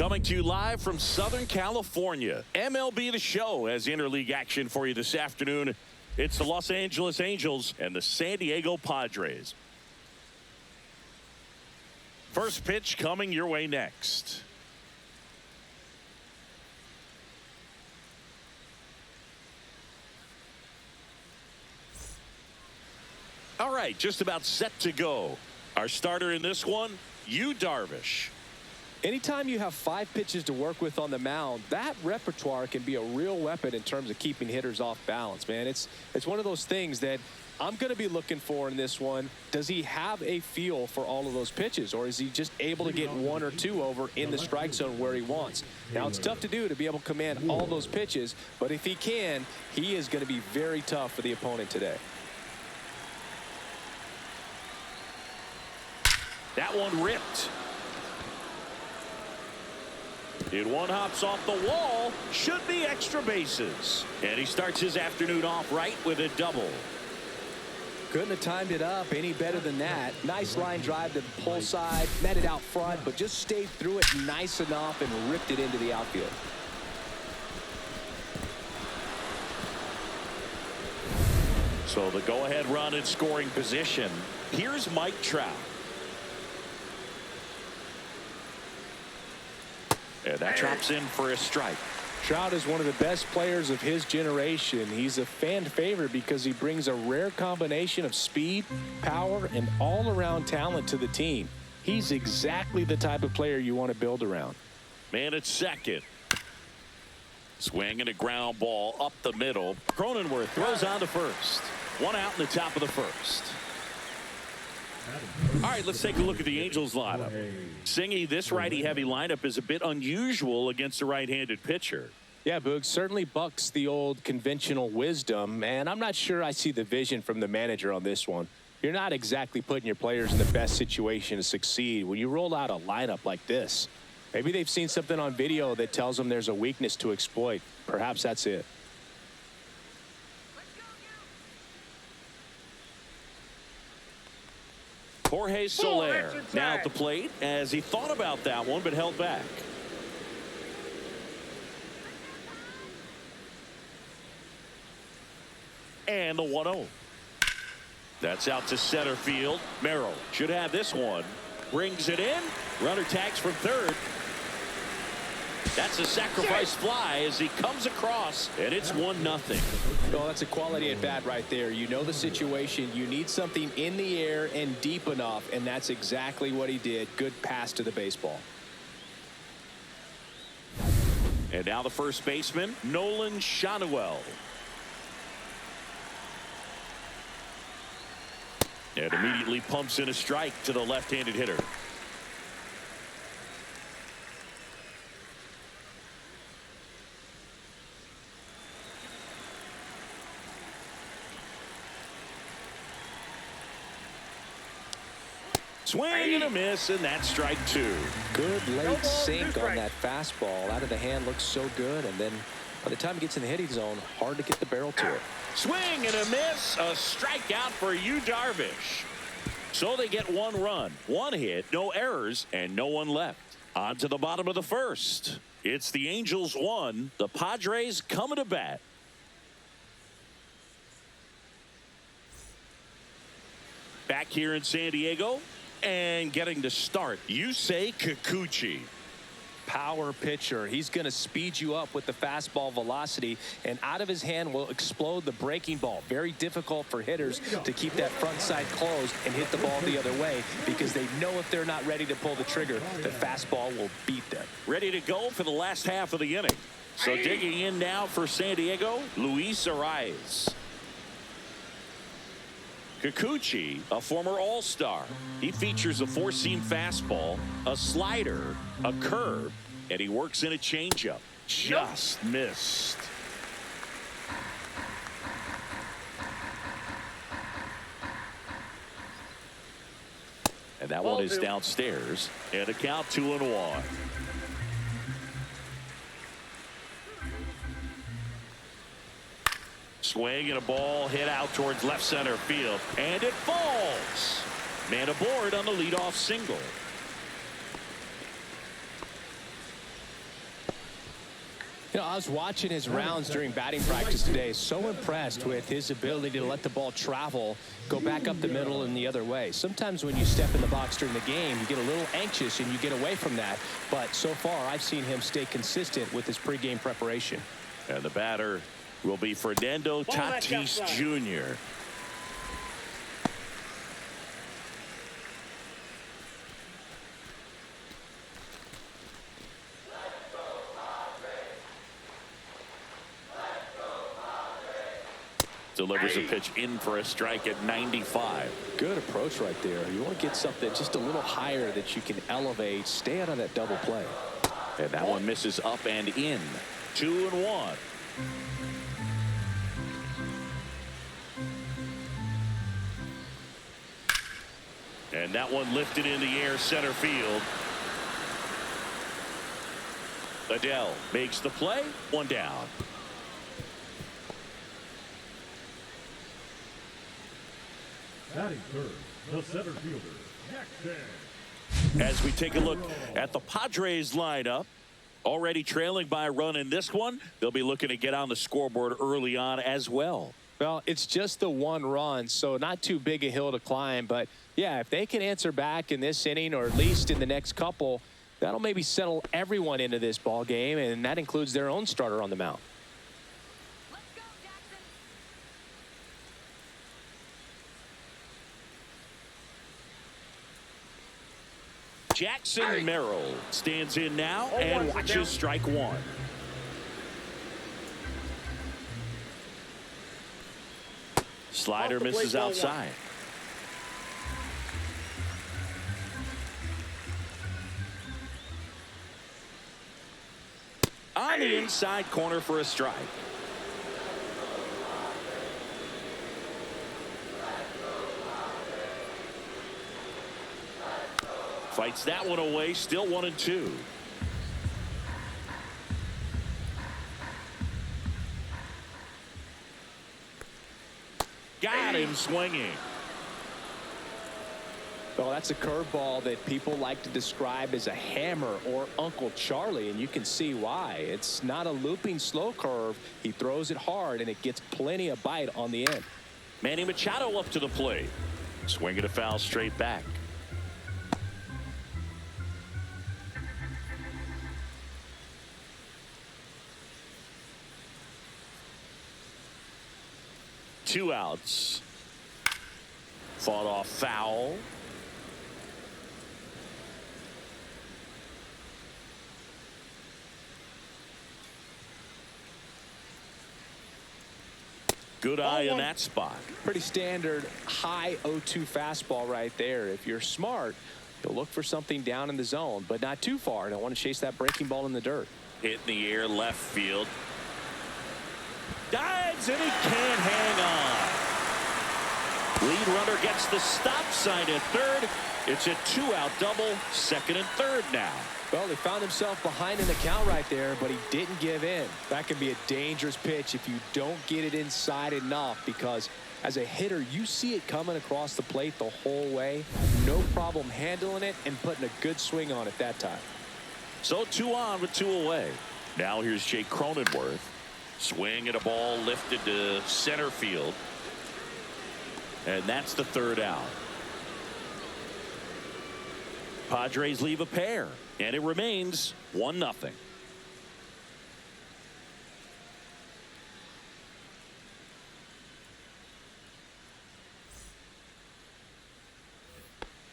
Coming to you live from Southern California. MLB The Show has interleague action for you this afternoon. It's the Los Angeles Angels and the San Diego Padres. First pitch coming your way next. All right, just about set to go. Our starter in this one, Yu Darvish. Anytime you have 5 pitches to work with on the mound, that repertoire can be a real weapon in terms of keeping hitters off balance, man. It's one of those things that I'm going to be looking for in this one. Does he have a feel for all of those pitches, or is he just able to get 1 or 2 over in the strike zone where he wants? Now, it's tough to do to be able to command all those pitches, but if he can, he is going to be very tough for the opponent today. That one ripped. And one hops off the wall. Should be extra bases. And he starts his afternoon off right with a double. Couldn't have timed it up any better than that. Nice line drive to the pull side. Met it out front, but just stayed through it nice enough and ripped it into the outfield. So the go-ahead run in scoring position. Here's Mike Trout. And that drops in for a strike. Trout is one of the best players of his generation. He's a fan favorite because he brings a rare combination of speed, power, and all-around talent to the team. He's exactly the type of player you want to build around. Man at second. Swinging a ground ball up the middle. Cronenworth throws on to first. 1 out in the top of the first. All right, let's take a look at the Angels lineup. Singy, this righty-heavy lineup is a bit unusual against a right-handed pitcher. Yeah, Boog, certainly bucks the old conventional wisdom, and I'm not sure I see the vision from the manager on this one. You're not exactly putting your players in the best situation to succeed when you roll out a lineup like this. Maybe they've seen something on video that tells them there's a weakness to exploit. Perhaps that's it. Jorge Soler now at the plate as he thought about that one but held back. And the 1-0. That's out to center field. Merrill should have this one. Brings it in. Runner tags from third. That's a sacrifice fly as he comes across, and it's 1-0. Well, that's a quality at bat right there. You know the situation. You need something in the air and deep enough, and that's exactly what he did. Good pass to the baseball. And now the first baseman, Nolan Schanuel. And immediately pumps in a strike to the left-handed hitter. Swing and a miss, and that's strike 2. Good late sink on that fastball. Out of the hand, looks so good, and then by the time it gets in the hitting zone, hard to get the barrel to it. Swing and a miss, a strikeout for Yu Darvish. So they get 1 run, 1 hit, no errors, and no one left. On to the bottom of the first. It's the Angels 1, the Padres coming to bat. Back here in San Diego. And getting to start, Yusei Kikuchi. Power pitcher. He's going to speed you up with the fastball velocity, and out of his hand will explode the breaking ball. Very difficult for hitters to keep that front side closed and hit the ball the other way because they know if they're not ready to pull the trigger, the fastball will beat them. Ready to go for the last half of the inning. So digging in now for San Diego, Luis Arraez. Kikuchi, a former All-Star. He features a 4-seam fastball, a slider, a curve, and he works in a changeup. Just missed. And that one is downstairs. And a count 2-1. Swing and a ball hit out towards left center field. And it falls. Man aboard on the leadoff single. You know, I was watching his rounds during batting practice today. So impressed with his ability to let the ball travel, go back up the middle and the other way. Sometimes when you step in the box during the game, you get a little anxious and you get away from that. But so far, I've seen him stay consistent with his pregame preparation. And the batter will be Fernando Tatis Jr. Delivers a pitch in for a strike at 95. Good approach right there. You want to get something just a little higher that you can elevate. Stay out of that double play. And that one misses up and in. 2-1. And that one lifted in the air, center field. Adele makes the play. One down. Batting third, the center fielder, Jackson. As we take a look at the Padres lineup, already trailing by a run in this one, they'll be looking to get on the scoreboard early on as well. Well, it's just the one run, so not too big a hill to climb. But, yeah, if they can answer back in this inning or at least in the next couple, that'll maybe settle everyone into this ball game, and that includes their own starter on the mound. Jackson Merrill stands in now and watches strike one. Slider misses outside. On the inside corner for a strike. Fights that one away, still 1-2. Got him swinging. Well, that's a curveball that people like to describe as a hammer or Uncle Charlie, and you can see why. It's not a looping slow curve. He throws it hard, and it gets plenty of bite on the end. Manny Machado up to the plate. Swinging a foul straight back. Two outs. Fought off foul. Good eye in that spot. Pretty standard high 0-2 fastball right there. If you're smart, you'll look for something down in the zone, but not too far. Don't want to chase that breaking ball in the dirt. Hit in the air, left field. Dives and he can't hang on. Lead runner gets the stop sign at third. It's a two-out double, second and third now. Well, he found himself behind in the count right there, but he didn't give in. That can be a dangerous pitch if you don't get it inside enough, because as a hitter, you see it coming across the plate the whole way. No problem handling it and putting a good swing on it that time. So 2 on with 2 away. Now here's Jake Cronenworth. Swing at a ball lifted to center field. And that's the third out. Padres leave a pair, and it remains 1-0.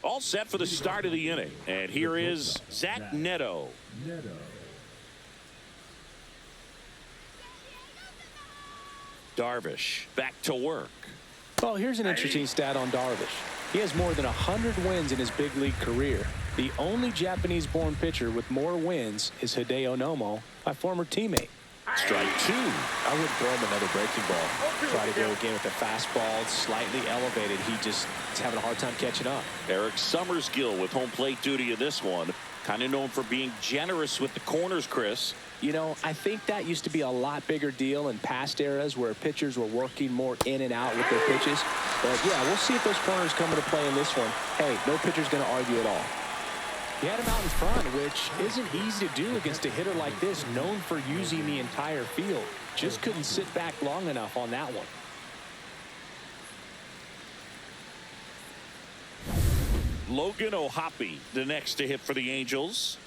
All set for the start of the inning, and here is Zach Neto. Darvish back to work. Well, here's an interesting stat on Darvish. He has more than 100 wins in his big league career. The only Japanese-born pitcher with more wins is Hideo Nomo, my former teammate. Strike 2. I wouldn't throw him another breaking ball. Try to go again with the fastball, slightly elevated. He just is having a hard time catching up. Eric Summersgill with home plate duty in this one. Kind of known for being generous with the corners, Chris. You know, I think that used to be a lot bigger deal in past eras where pitchers were working more in and out with their pitches. But, yeah, we'll see if those corners come into play in this one. Hey, no pitcher's going to argue at all. He had him out in front, which isn't easy to do against a hitter like this, known for using the entire field. Just couldn't sit back long enough on that one. Logan O'Hoppe, the next to hit for the Angels.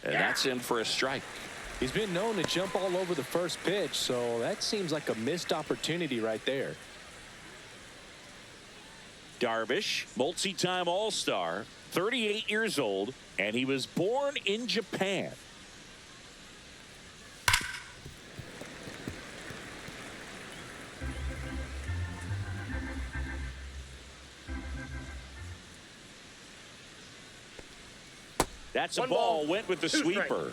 And that's in for a strike. He's been known to jump all over the first pitch, so that seems like a missed opportunity right there. Darvish, multi-time All-Star, 38 years old, and he was born in Japan. That's a ball. Went with the sweeper.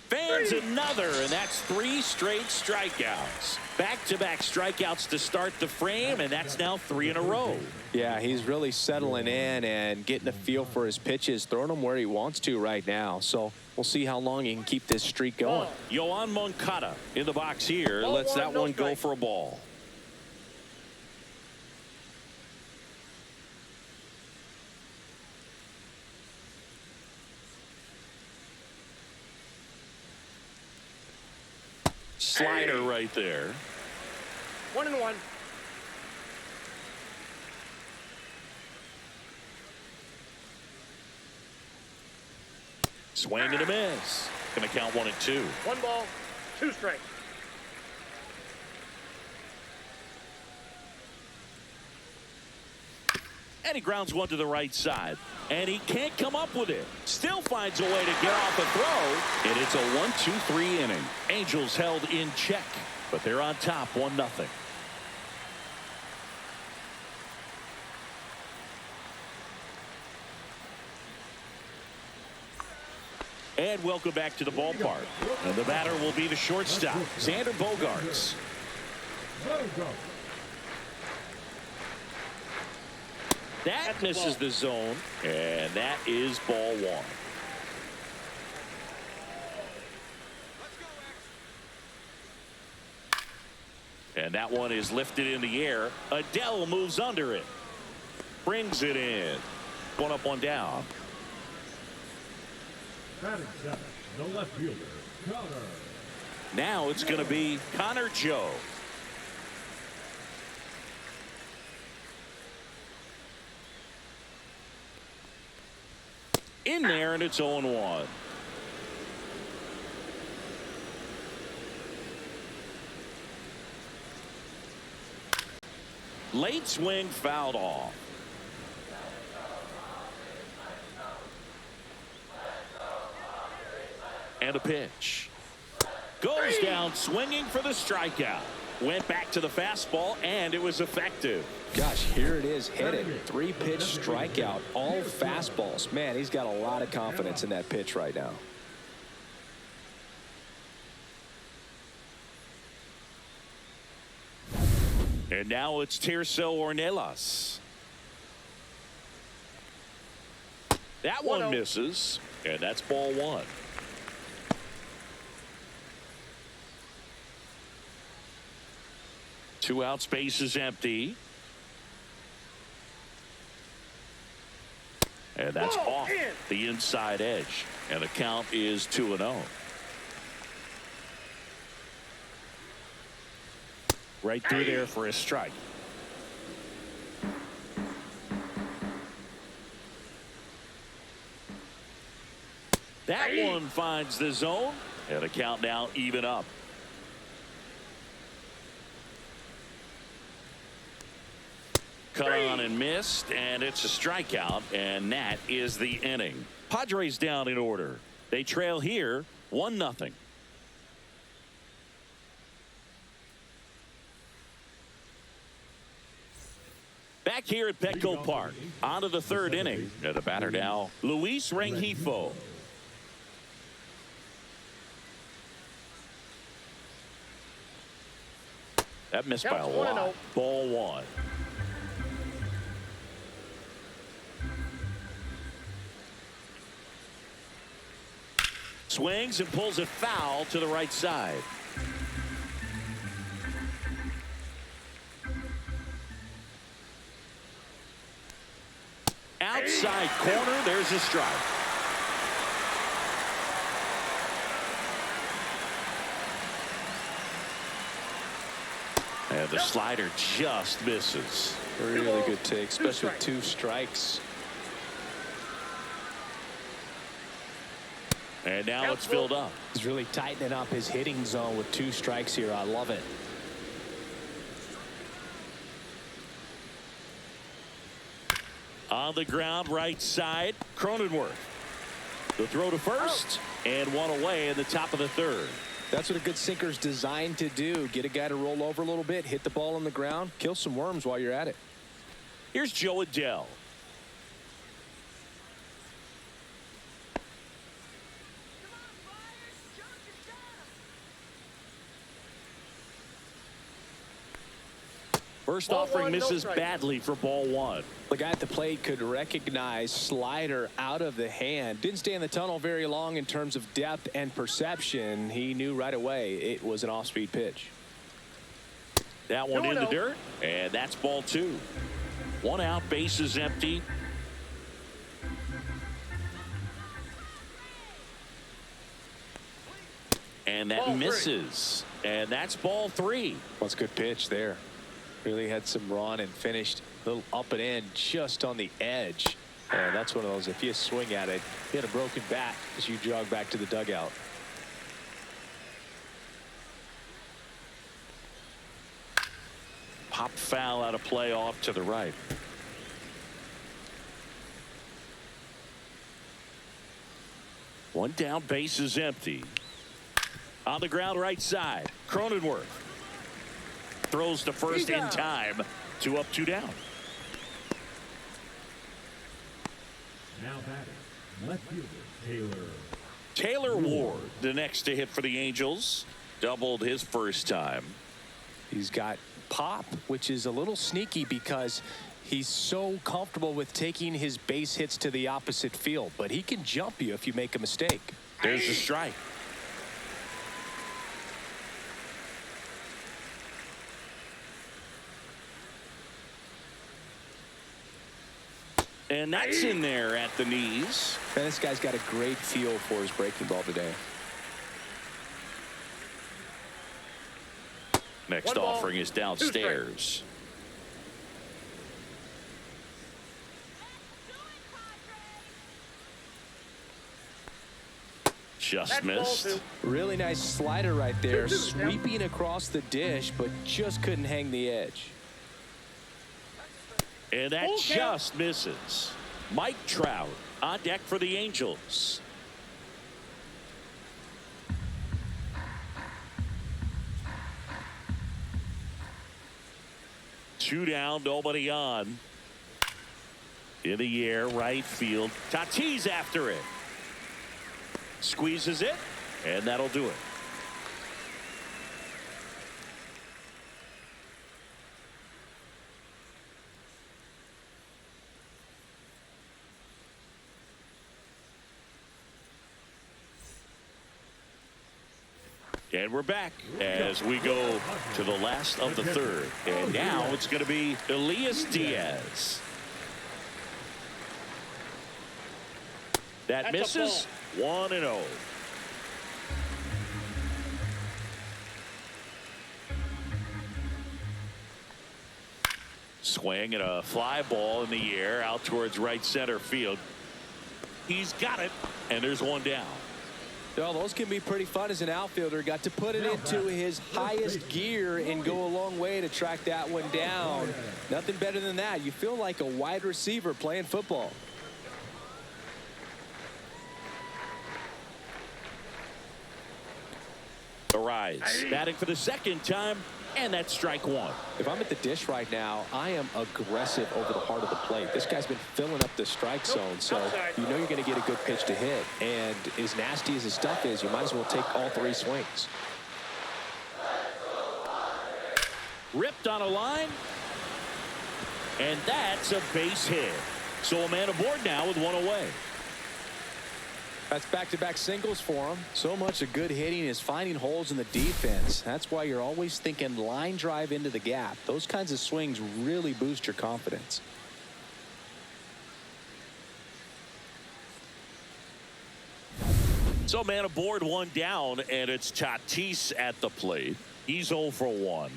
Fans another, and that's 3 straight strikeouts. Back-to-back strikeouts to start the frame, and that's now 3 in a row. Yeah, he's really settling in and getting a feel for his pitches, throwing them where he wants to right now. So we'll see how long he can keep this streak going. Yoan Moncada in the box here. Lets that one go for a ball. Slider right there. 1-1. Swing and a miss. Gonna count 1-2. 1 ball, 2 strikes. And he grounds one to the right side. And he can't come up with it. Still finds a way to get off a throw. And it's a 1-2-3 inning. Angels held in check, but they're on top 1-0. And welcome back to the ballpark. And the batter will be the shortstop, Xander Bogaerts. That misses the zone, and that is ball 1. And that one is lifted in the air. Adele moves under it. Brings it in. 1 up, 1 down. Batting 7, the left fielder, Connor. Now it's going to be Connor Joe. In there, and it's 0-1. Late swing fouled off. And a pitch. Goes down swinging for the strikeout. Went back to the fastball, and it was effective. Gosh, here it is headed. 3-pitch strikeout, all fastballs. Man, he's got a lot of confidence in that pitch right now. And now it's Tirso Ornelas. That one misses, and that's ball 1. Two outs, base is empty. And that's off the inside edge. And the count is 2-0. Right through there for a strike. That one finds the zone. And the count now even up. Cut on and missed, and it's a strikeout, and that is the inning. Padres down in order. They trail here 1-0. Back here at Petco Park, on to the 3rd inning. And the batter now, Luis Rengifo. That missed by a lot. Ball 1. Swings and pulls it foul to the right side. Outside corner, there's a strike. And the slider just misses. Really good take, especially with 2 strikes. And now it's filled up. He's really tightening up his hitting zone with 2 strikes here. I love it. On the ground, right side, Cronenworth. The throw to first, and 1 away in the top of the 3rd. That's what a good sinker's designed to do. Get a guy to roll over a little bit, hit the ball on the ground, kill some worms while you're at it. Here's Joe Adell. First offering misses badly for ball 1. The guy at the plate could recognize slider out of the hand. Didn't stay in the tunnel very long in terms of depth and perception. He knew right away it was an off-speed pitch. That one in the dirt, and that's ball 2. 1 out, bases empty. And that misses. And that's ball 3. That's a good pitch there. Really had some run and finished a little up and in just on the edge. And that's one of those, if you swing at it, hit a broken bat as you jog back to the dugout. Pop foul out of play off to the right. One down, base is empty. On the ground, right side, Cronenworth. Throws to first in time. 2 up, 2 down. Now batting, left fielder, Taylor Ward, the next to hit for the Angels. Doubled his first time. He's got pop, which is a little sneaky because he's so comfortable with taking his base hits to the opposite field. But he can jump you if you make a mistake. There's the strike. And that's in there at the knees. And this guy's got a great feel for his breaking ball today. Next offering is downstairs. Just missed. Really nice slider right there, sweeping across the dish, but just couldn't hang the edge. And that just misses. Mike Trout on deck for the Angels. Two down, nobody on. In the air, right field. Tatis after it. Squeezes it, and that'll do it. And we're back as we go to the last of the 3rd. And now it's going to be Elias Diaz. That misses. 1-0. Swing and a fly ball in the air out towards right center field. He's got it, and there's 1 down. Well, those can be pretty fun as an outfielder. Got to put it into his highest gear and go a long way to track that one down. Nothing better than that. You feel like a wide receiver playing football. The rise, batting for the 2nd time, and that's strike 1. If I'm at the dish right now, I am aggressive over the heart of the plate. This guy's been filling up the strike zone, so you know you're going to get a good pitch to hit. And as nasty as his stuff is, you might as well take all 3 swings. Ripped on a line, and that's a base hit. So a man aboard now with 1 away. That's back-to-back singles for him. So much of good hitting is finding holes in the defense. That's why you're always thinking line drive into the gap. Those kinds of swings really boost your confidence. So man aboard, one down, and it's Tatis at the plate. He's 0 for 1.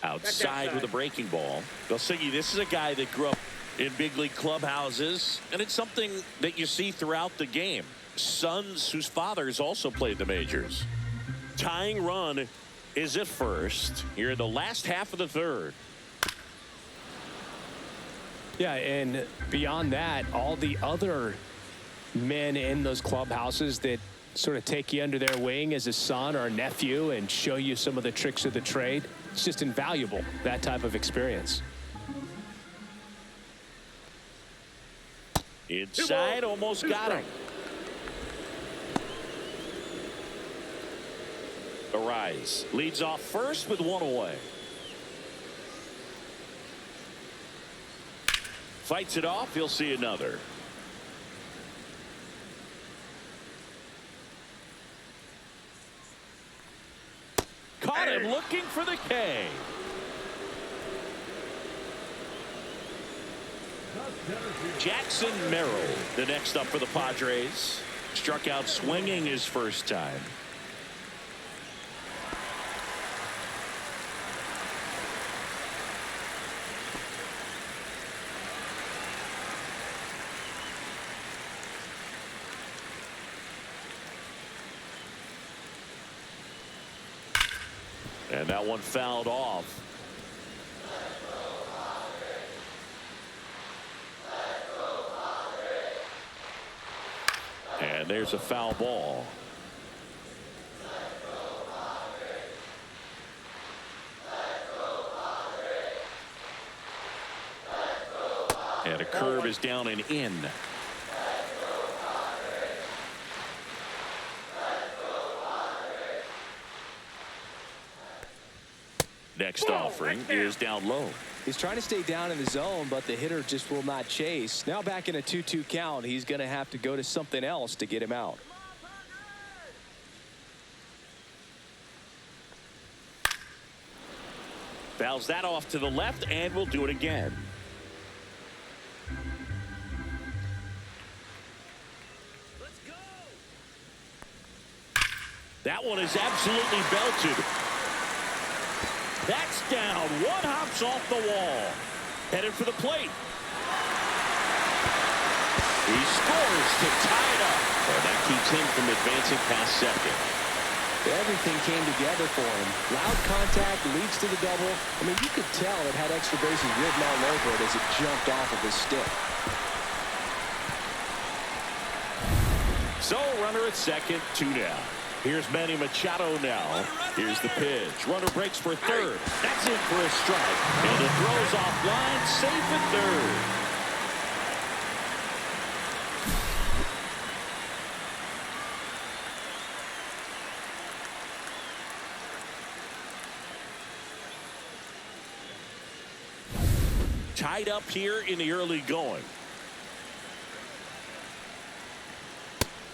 Outside with a breaking ball. Delsigi, this is a guy that grew up in big league clubhouses, and it's something that you see throughout the game. Sons whose fathers also played the majors. Tying run is at first here in the last half of the third. Yeah, and beyond that, all the other men in those clubhouses that sort of take you under their wing as a son or a nephew and show you some of the tricks of the trade. It's just invaluable, that type of experience. Inside, almost got him. Arise leads off first with 1 away. Fights it off, he'll see another. Caught him looking for the K. Jackson Merrill, the next up for the Padres. Struck out swinging his first time. And that one fouled off. And there's a foul ball. And a curve is down and in. Next offering is down low. He's trying to stay down in the zone, but the hitter just will not chase. Now back in a 2-2 count, he's going to have to go to something else to get him out. Fouls that off to the left, and we'll do it again. That one is absolutely belted. That's down. One hops off the wall. Headed for the plate. He scores to tie it up. And that keeps him from advancing past second. Everything came together for him. Loud contact leads to the double. I mean, you could tell it had extra bases written all over it as it jumped off of his stick. So, runner at second, 2 down. Here's Manny Machado now. Here's the pitch. Runner breaks for third. That's in for a strike. And it throws offline, safe at third. Tied up here in the early going.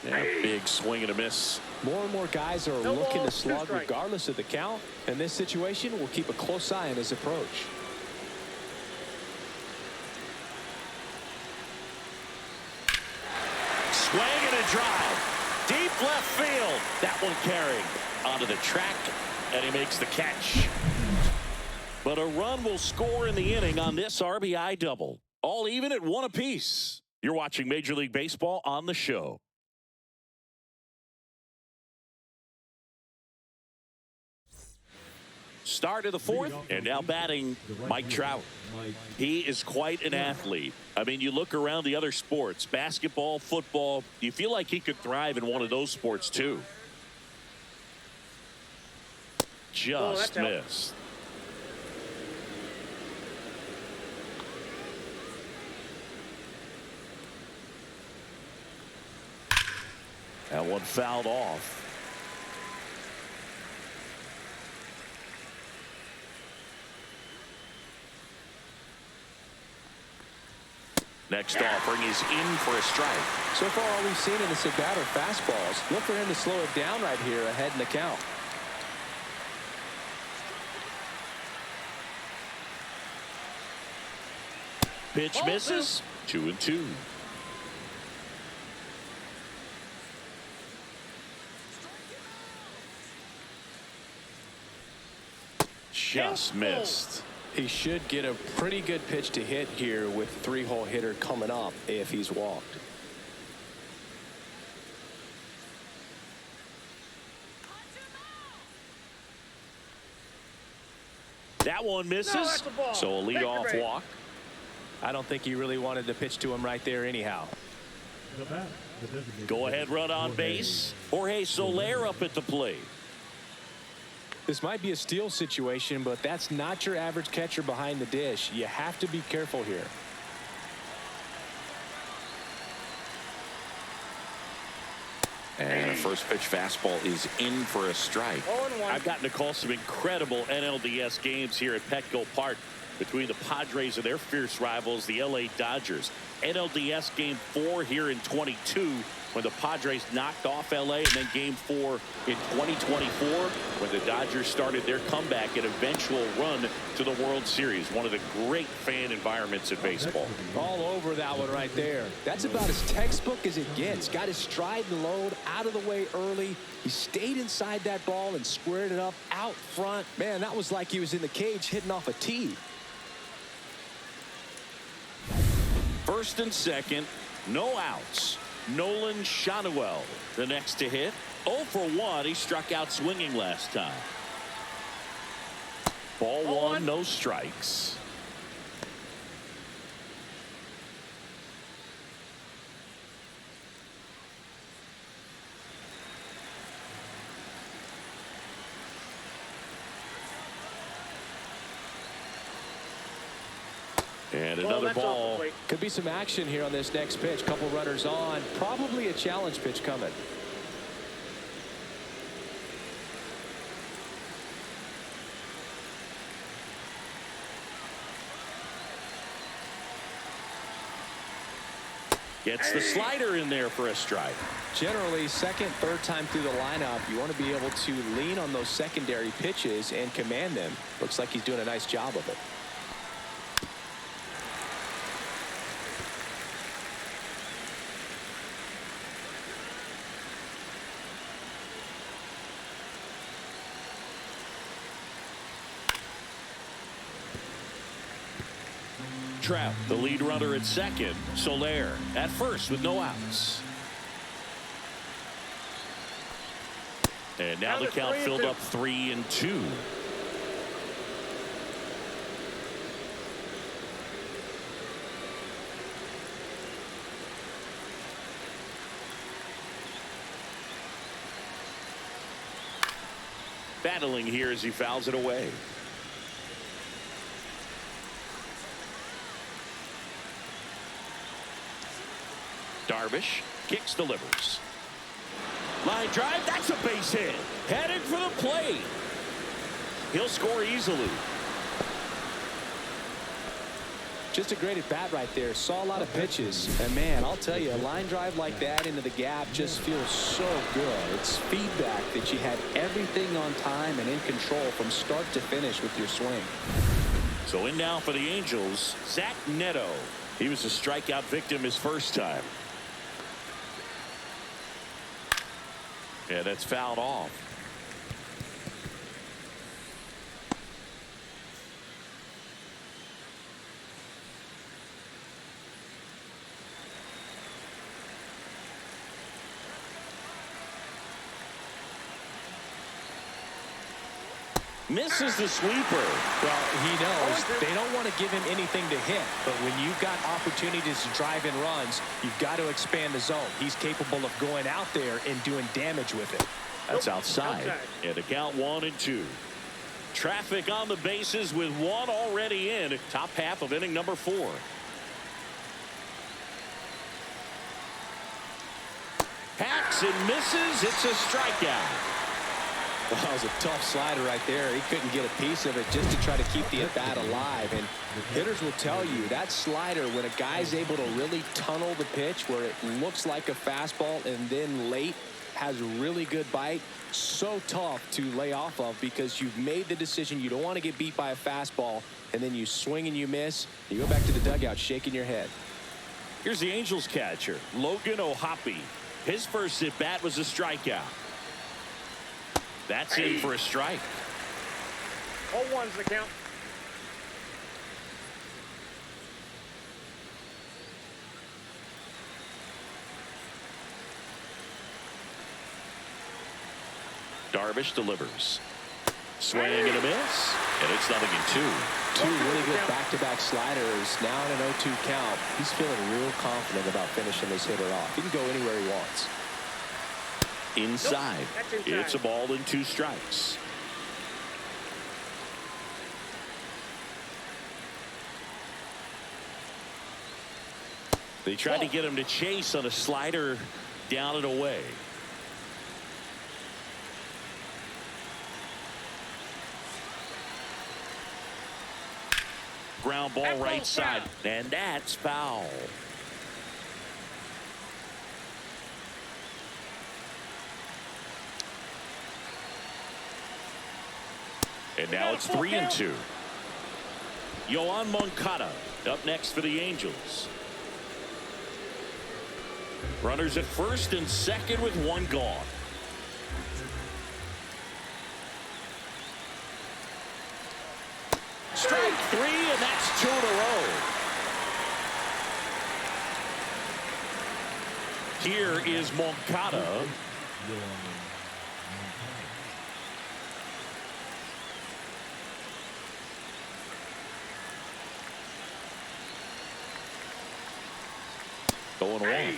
Yeah, big swing and a miss. More and more guys are looking to slug regardless of the count. In this situation, we'll keep a close eye on his approach. Swing and a drive. Deep left field. That one carried onto the track, and he makes the catch. But a run will score in the inning on this RBI double. All even at 1 apiece. You're watching Major League Baseball on the show. Start of the fourth, and now batting Mike Trout. He is quite an athlete. I mean, you look around the other sports, basketball, football, you feel like he could thrive in one of those sports too. Just missed. That one fouled off. Next offering is in for a strike. So far, all we've seen in this at-bat are fastballs. Look for him to slow it down right here ahead in the count. Pitch misses. 2-2. Just missed. He should get a pretty good pitch to hit here with three-hole hitter coming up if he's walked. That one misses. So a leadoff walk. I don't think he really wanted to pitch to him right there anyhow. Go ahead run on base. Jorge Soler up at the plate. This might be a steal situation, but that's not your average catcher behind the dish. You have to be careful here. And a first pitch fastball is in for a strike. 0-1. I've gotten to call some incredible NLDS games here at Petco Park between the Padres and their fierce rivals, the LA Dodgers. NLDS Game 4 here in 22 when the Padres knocked off LA, and then Game 4 in 2024 when the Dodgers started their comeback and eventual run to the World Series. One of the great fan environments in baseball. All over that one right there. That's about as textbook as it gets. Got his stride and load out of the way early. He stayed inside that ball and squared it up out front. Man, that was like he was in the cage hitting off a tee. First and second, no outs. Nolan Schanuel, the next to hit. 0 for 1. He struck out swinging last time. Ball one, no strikes. And another ball. Could be some action here on this next pitch. Couple runners on. Probably a challenge pitch coming. Gets the slider in there for a strike. Generally, second, third time through the lineup, you want to be able to lean on those secondary pitches and command them. Looks like he's doing a nice job of it. Trout, the lead runner at second. Soler at first with no outs. And now the count filled up 3-2. Battling here as he fouls it away. Darvish kicks, delivers. Line drive, that's a base hit. Headed for the plate. He'll score easily. Just a great at bat right there. Saw a lot of pitches. And man, I'll tell you, a line drive like that into the gap just feels so good. It's feedback that you had everything on time and in control from start to finish with your swing. So in now for the Angels, Zach Neto. He was a strikeout victim his first time. Yeah, that's fouled off. Misses the sweeper. Well, he knows they don't want to give him anything to hit, but when you've got opportunities to drive in runs, you've got to expand the zone. He's capable of going out there and doing damage with it. That's outside. And the count 1-2. Traffic on the bases with one already in. Top half of inning number 4. Hacks and misses. It's a strikeout. Well, that was a tough slider right there. He couldn't get a piece of it just to try to keep the at-bat alive. And hitters will tell you that slider, when a guy's able to really tunnel the pitch where it looks like a fastball and then late has really good bite, so tough to lay off of because you've made the decision you don't want to get beat by a fastball, and then you swing and you miss. You go back to the dugout shaking your head. Here's the Angels catcher, Logan O'Hoppe. His first at-bat was a strikeout. That's in for a strike. 0-1's the count. Darvish delivers. Swing and a miss. And it's 0-2. Two really good back-to-back sliders. Now in an 0-2 count. He's feeling real confident about finishing this hitter off. He can go anywhere he wants. Inside. Nope, It's a ball and 2 strikes. They tried to get him to chase on a slider down and away. Ground ball right side, and that's foul. And now it's 3-2. Yoan Moncada up next for the Angels. Runners at first and second with 1 gone. Strike 3, and that's 2 in a row. Here is Moncada. Going away.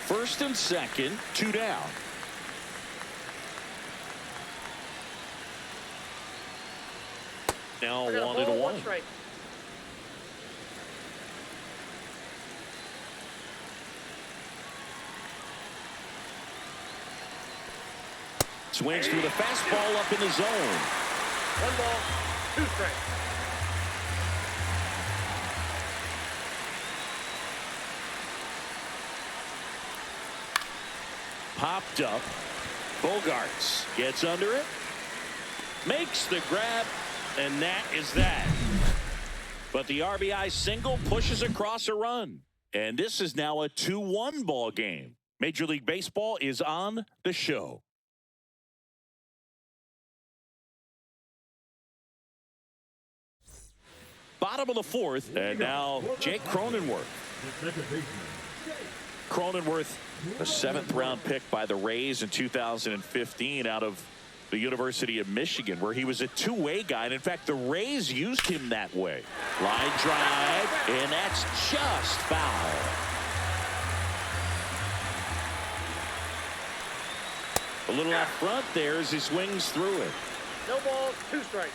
First and second, 2 down. Now 1-1. Strike. Swings through the fastball up in the zone. 1 ball, 2 strikes. Popped up. Bogarts gets under it. Makes the grab. And that is that. But the RBI single pushes across a run. And this is now a 2-1 ball game. Major League Baseball is on the show. Bottom of the 4th, and now Jake Cronenworth. Cronenworth, a 7th round pick by the Rays in 2015 out of the University of Michigan, where he was a two-way guy. And in fact, the Rays used him that way. Line drive, and that's just foul. A little out front there as he swings through it. No balls, 2 strikes.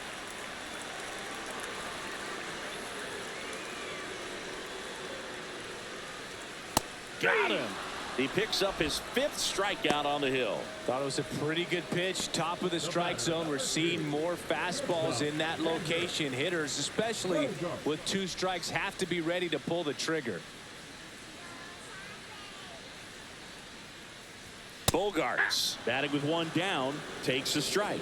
Got him. He picks up his 5th strikeout on the hill. Thought it was a pretty good pitch. Top of the strike zone. We're seeing more fastballs in that location. Hitters, especially with 2 strikes, have to be ready to pull the trigger. Bogarts, batting with 1 down, takes a strike.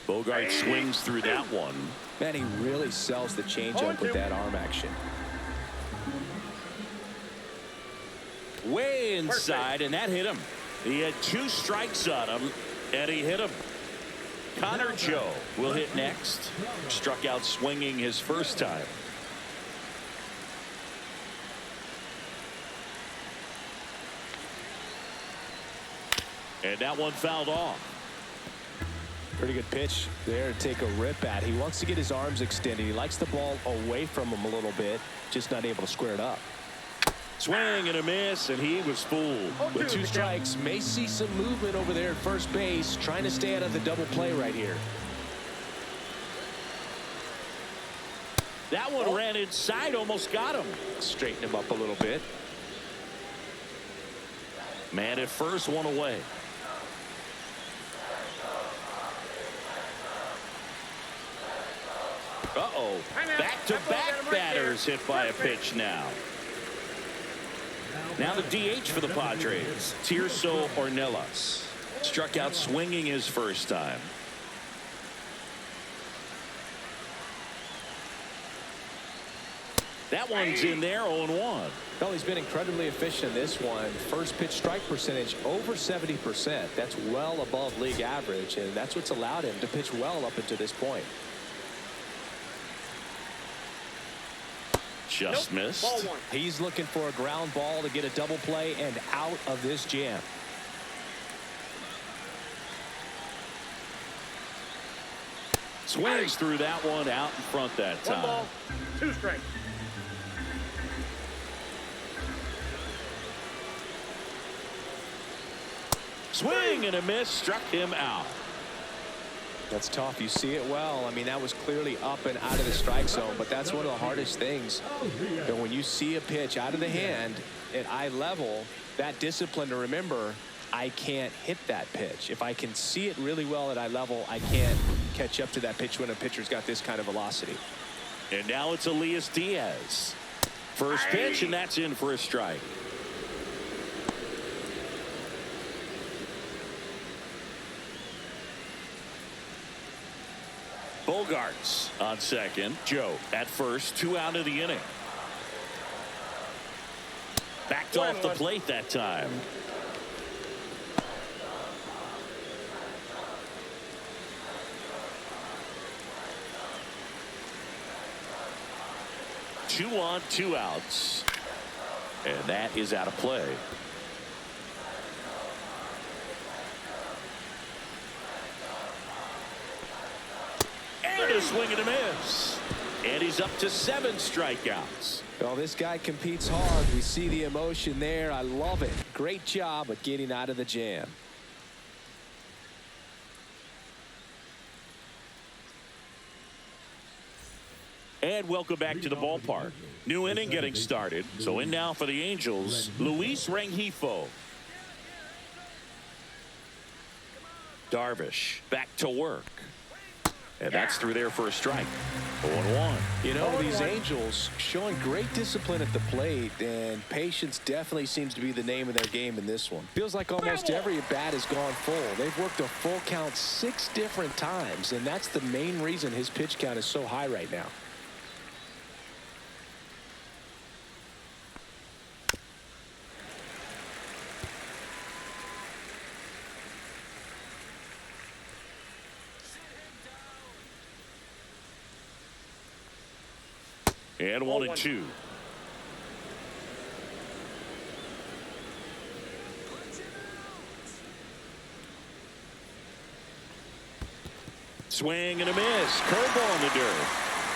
Bogart swings through that one. Man, he really sells the changeup with that arm action. Way inside, and that hit him. He had 2 strikes on him, and he hit him. Connor Joe will hit next. Struck out swinging his first time. And that one fouled off. Pretty good pitch there to take a rip at. He wants to get his arms extended. He likes the ball away from him a little bit, just not able to square it up. Swing and a miss, and he was fooled. With 2 strikes, may see some movement over there at first base, trying to stay out of the double play right here. That one ran inside, almost got him. Straighten him up a little bit. Man at first, one away. Uh-oh. Back-to-back batters hit by a pitch now. Now the DH for the Padres, Tirso Ornelas. Struck out swinging his first time. That one's in there, 0-1. Well, he's been incredibly efficient in this one. First pitch strike percentage over 70%. That's well above league average, and that's what's allowed him to pitch well up until this point. Just missed. Ball one. He's looking for a ground ball to get a double play and out of this jam. Swings through that one out in front that time. 1 ball, 2 strikes. Swing and a miss, struck him out. That's tough. You see it well. I mean, that was clearly up and out of the strike zone, but that's one of the hardest things. And when you see a pitch out of the hand at eye level, that discipline to remember, I can't hit that pitch. If I can see it really well at eye level, I can't catch up to that pitch when a pitcher's got this kind of velocity. And now it's Elias Diaz. First pitch, and that's in for a strike. Bogarts on second. Joe at first. 2 out of the inning. Backed off the plate that time. Two on, 2 outs. And that is out of play. And a swing and a miss. And he's up to 7 strikeouts. Well, this guy competes hard. We see the emotion there. I love it. Great job at getting out of the jam. And welcome back to the ballpark. New inning getting started. So in now for the Angels, Luis Rengifo. Darvish back to work. And that's through there for a strike. 0-1. You know, these Angels showing great discipline at the plate, and patience definitely seems to be the name of their game in this one. Feels like almost every at bat has gone full. They've worked a full count 6 different times, and that's the main reason his pitch count is so high right now. And 1-2. Swing and a miss. Curveball in the dirt.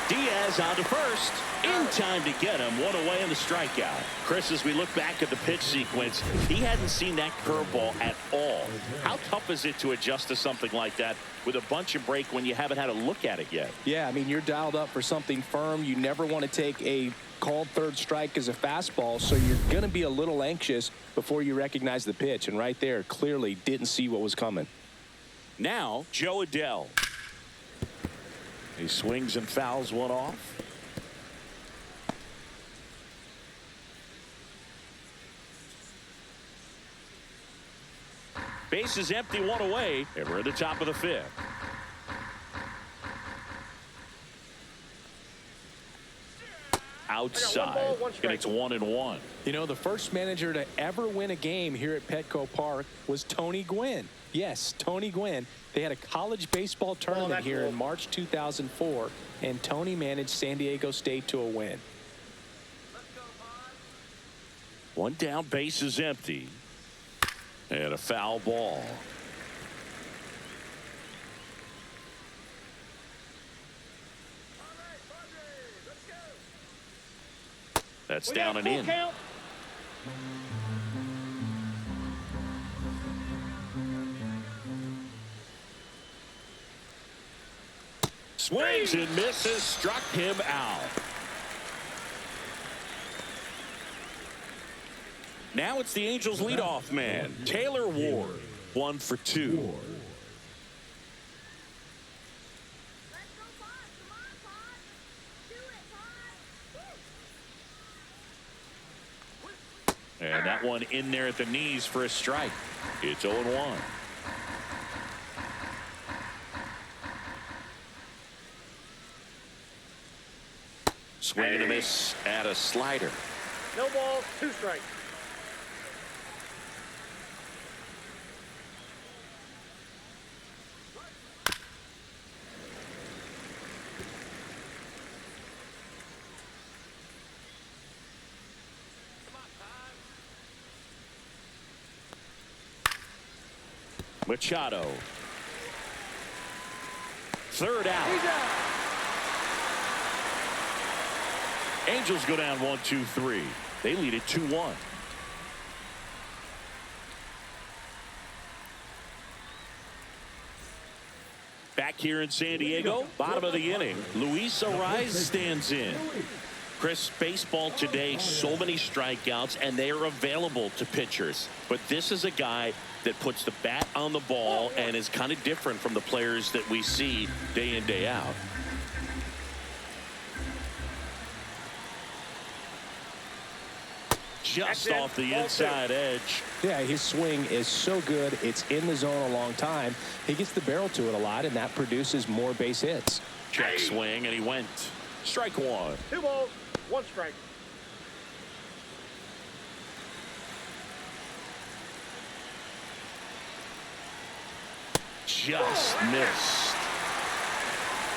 Diaz on to first. In time to get him. 1 away in the strikeout. Chris, as we look back at the pitch sequence, he hadn't seen that curveball at all. How tough is it to adjust to something like that with a bunch of break when you haven't had a look at it yet? Yeah, I mean, you're dialed up for something firm. You never want to take a called third strike as a fastball, so you're going to be a little anxious before you recognize the pitch. And right there, clearly didn't see what was coming. Now, Joe Adell. He swings and fouls one off. Base is empty, 1 away, and we're at the top of the 5th. Outside, and it's 1-1. You know, the first manager to ever win a game here at Petco Park was Tony Gwynn. Yes, Tony Gwynn. They had a college baseball tournament here in March 2004, and Tony managed San Diego State to a win. 1 down, base is empty. And a foul ball. That's down and in. Swings and misses, struck him out. Now it's the Angels leadoff man, Taylor Ward, 1 for 2. And that one in there at the knees for a strike. It's 0-1. Swing and a miss at a slider. No balls, 2 strikes. Machado. Third out. He's out. Angels go down 1-2-3. They lead it 2-1. Back here in San Diego, bottom of the inning, Luis Ariz stands in. Chris, baseball today, so many strikeouts, and they are available to pitchers. But this is a guy that puts the bat on the ball and is kind of different from the players that we see day in, day out. Just off the inside edge. Yeah, his swing is so good. It's in the zone a long time. He gets the barrel to it a lot, and that produces more base hits. Check swing, and he went. Strike 1. 2 balls, 1 strike. Just missed.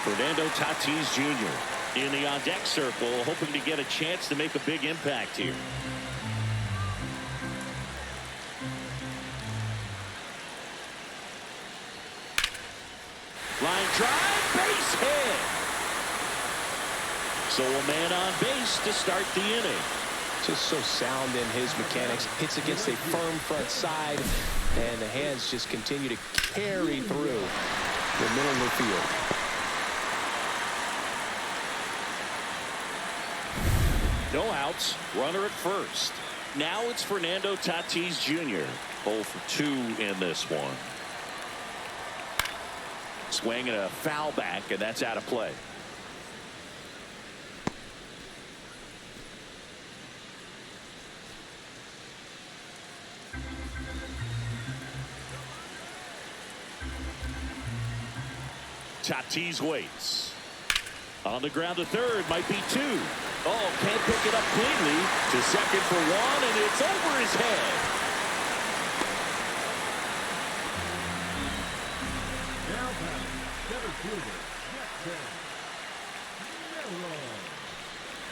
Fernando Tatis Jr. in the on-deck circle, hoping to get a chance to make a big impact here. Line drive, base hit. So a man on base to start the inning. Just so sound in his mechanics. Hits against a firm front side, and the hands just continue to carry through the middle of the field. No outs, runner at first. Now it's Fernando Tatis Jr. 0 for 2 in this one. Swing and a foul back, and that's out of play. Tatis waits. On the ground to third, might be 2. Oh, can't pick it up cleanly. To second for 1, and it's over his head. Now batting, center fielder, Jackson Merrill.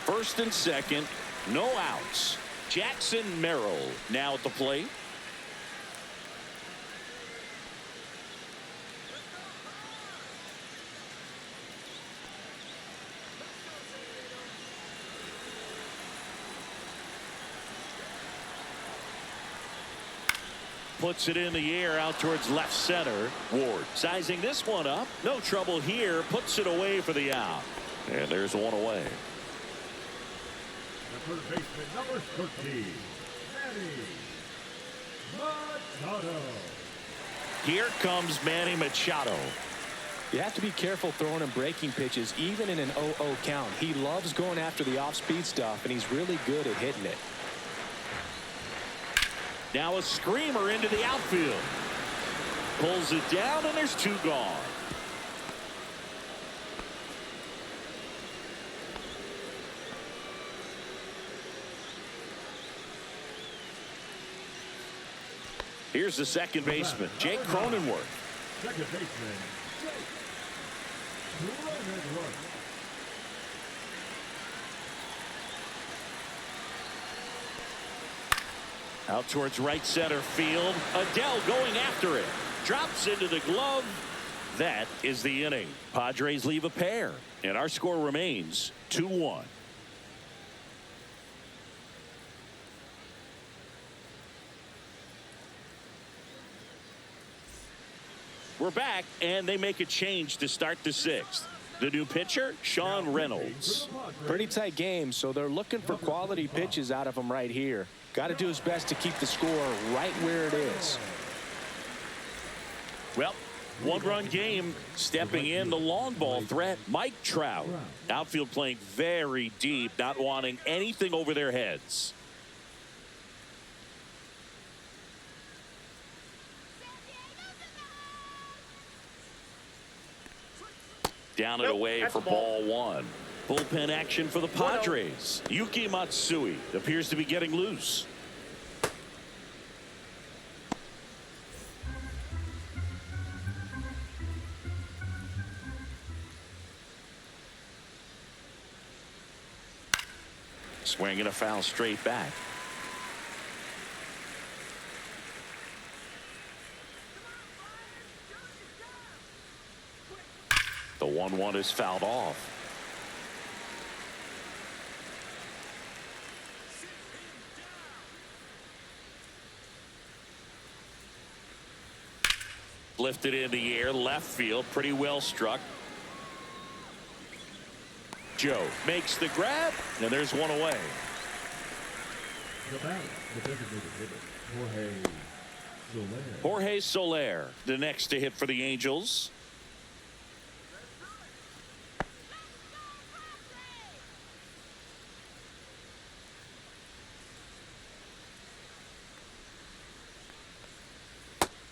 First and second, no outs. Jackson Merrill now at the plate. Puts it in the air out towards left center. Ward sizing this one up. No trouble here. Puts it away for the out. And there's one away. The third baseman, number 13, Manny Machado. Here comes Manny Machado. You have to be careful throwing him breaking pitches, even in an 0-0 count. He loves going after the off-speed stuff, and he's really good at hitting it. Now a screamer into the outfield. Pulls it down, and there's 2 gone. Here's the second baseman, Jake Cronenworth. Second baseman, Jake Cronenworth. Out towards right center field. Adele going after it. Drops into the glove. That is the inning. Padres leave a pair, and our score remains 2-1. We're back, and they make a change to start the 6th. The new pitcher, Sean Reynolds. Pretty tight game, so they're looking for quality pitches out of him right here. Got to do his best to keep the score right where it is. Well, one-run game. Stepping in the long ball threat, Mike Trout. Outfield playing very deep, not wanting anything over their heads. Down and away for ball one. Bullpen action for the Padres. Yuki Matsui appears to be getting loose. Swinging a foul straight back. The 1-1 is fouled off. Lifted in the air, left field, pretty well struck. Joe makes the grab, and there's one away. The batter, the designated hitter, Jorge Soler, the next to hit for the Angels.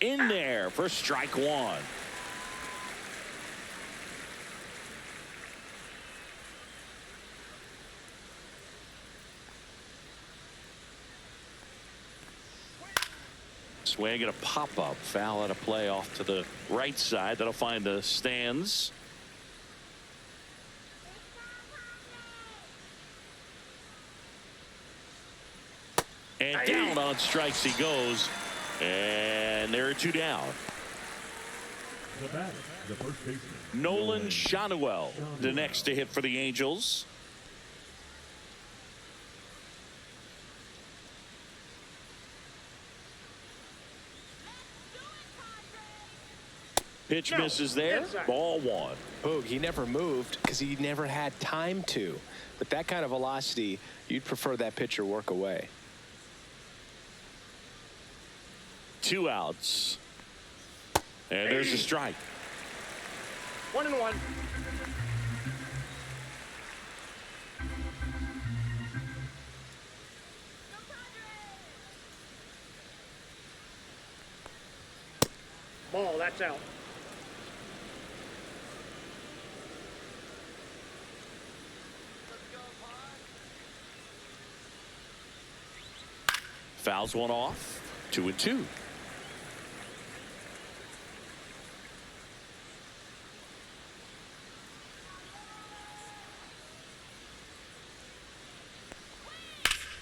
In there for strike one. Swing and a pop-up foul at a play off to the right side. That'll find the stands. And down on strikes he goes. And there are two down. The batter, the first baseman, Nolan Shanuel, the next to hit for the Angels. Pitch misses there. Ball one. Boog, he never moved because he never had time to. With that kind of velocity, you'd prefer that pitcher work away. 2 outs. And there's a strike. 1-1. Ball, that's out. Fouls one off. 2-2.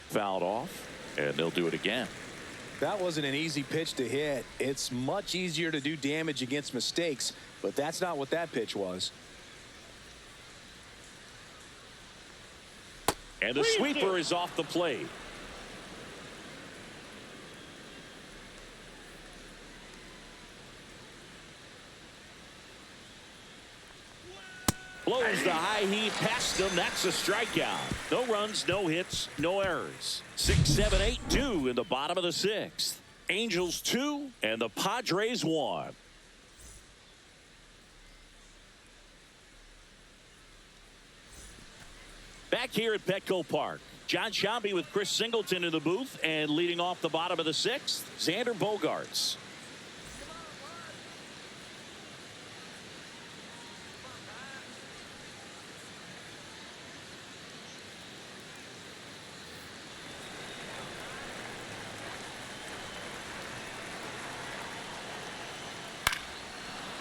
Fouled off, and they'll do it again. That wasn't an easy pitch to hit. It's much easier to do damage against mistakes, but that's not what that pitch was. And the sweeper is off the plate. Blows the high heat past them. That's a strikeout. No runs, no hits, no errors. 6, 7, 8, 2 in the bottom of the 6th. Angels 2 and the Padres 1. Back here at Petco Park, John Shambi with Chris Singleton in the booth, and leading off the bottom of the 6th, Xander Bogaerts.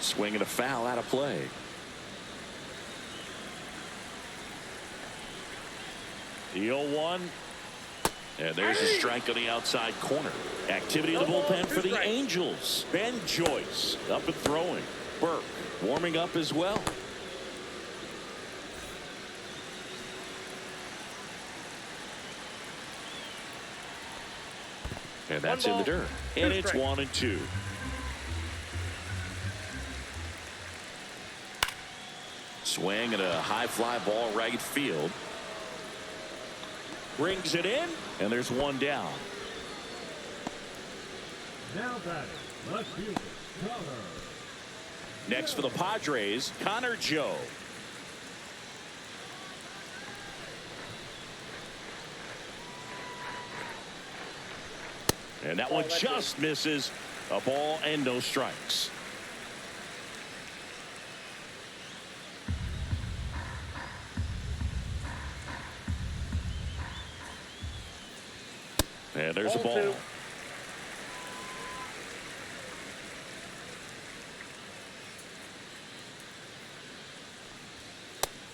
Swinging a foul out of play. The 0-1. And there's a strike on the outside corner. Activity in the bullpen for the Angels. Ben Joyce up and throwing. Burke warming up as well. And that's in the dirt. And it's Swing and a high fly ball right field. Brings it in, and there's one down. Now batting, left fielder, Connor. Next for the Padres, Connor Joe. And that one just misses. A ball and no strikes. And there's a ball.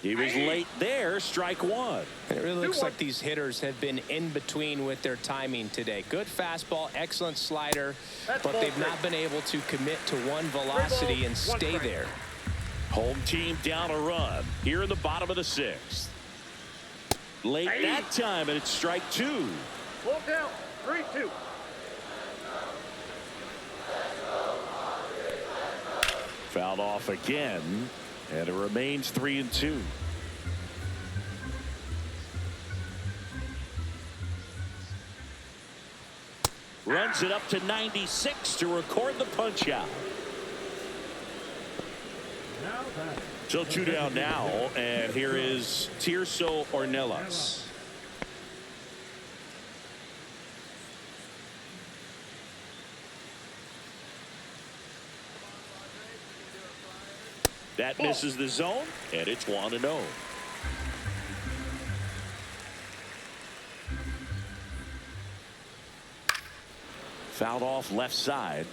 He was late there, strike one. And it really looks like these hitters have been in between with their timing today. Good fastball, excellent slider, but they've not been able to commit to one velocity and stay there. Home team down a run here in the bottom of the sixth. Late that time, and it's strike two. Full count, 3-2. Fouled off again, and it remains 3-2. Runs it up to 96 to record the punch out. So two down now, and here is Tirso Ornelas. That misses the zone, and it's 1-0. Fouled off left side.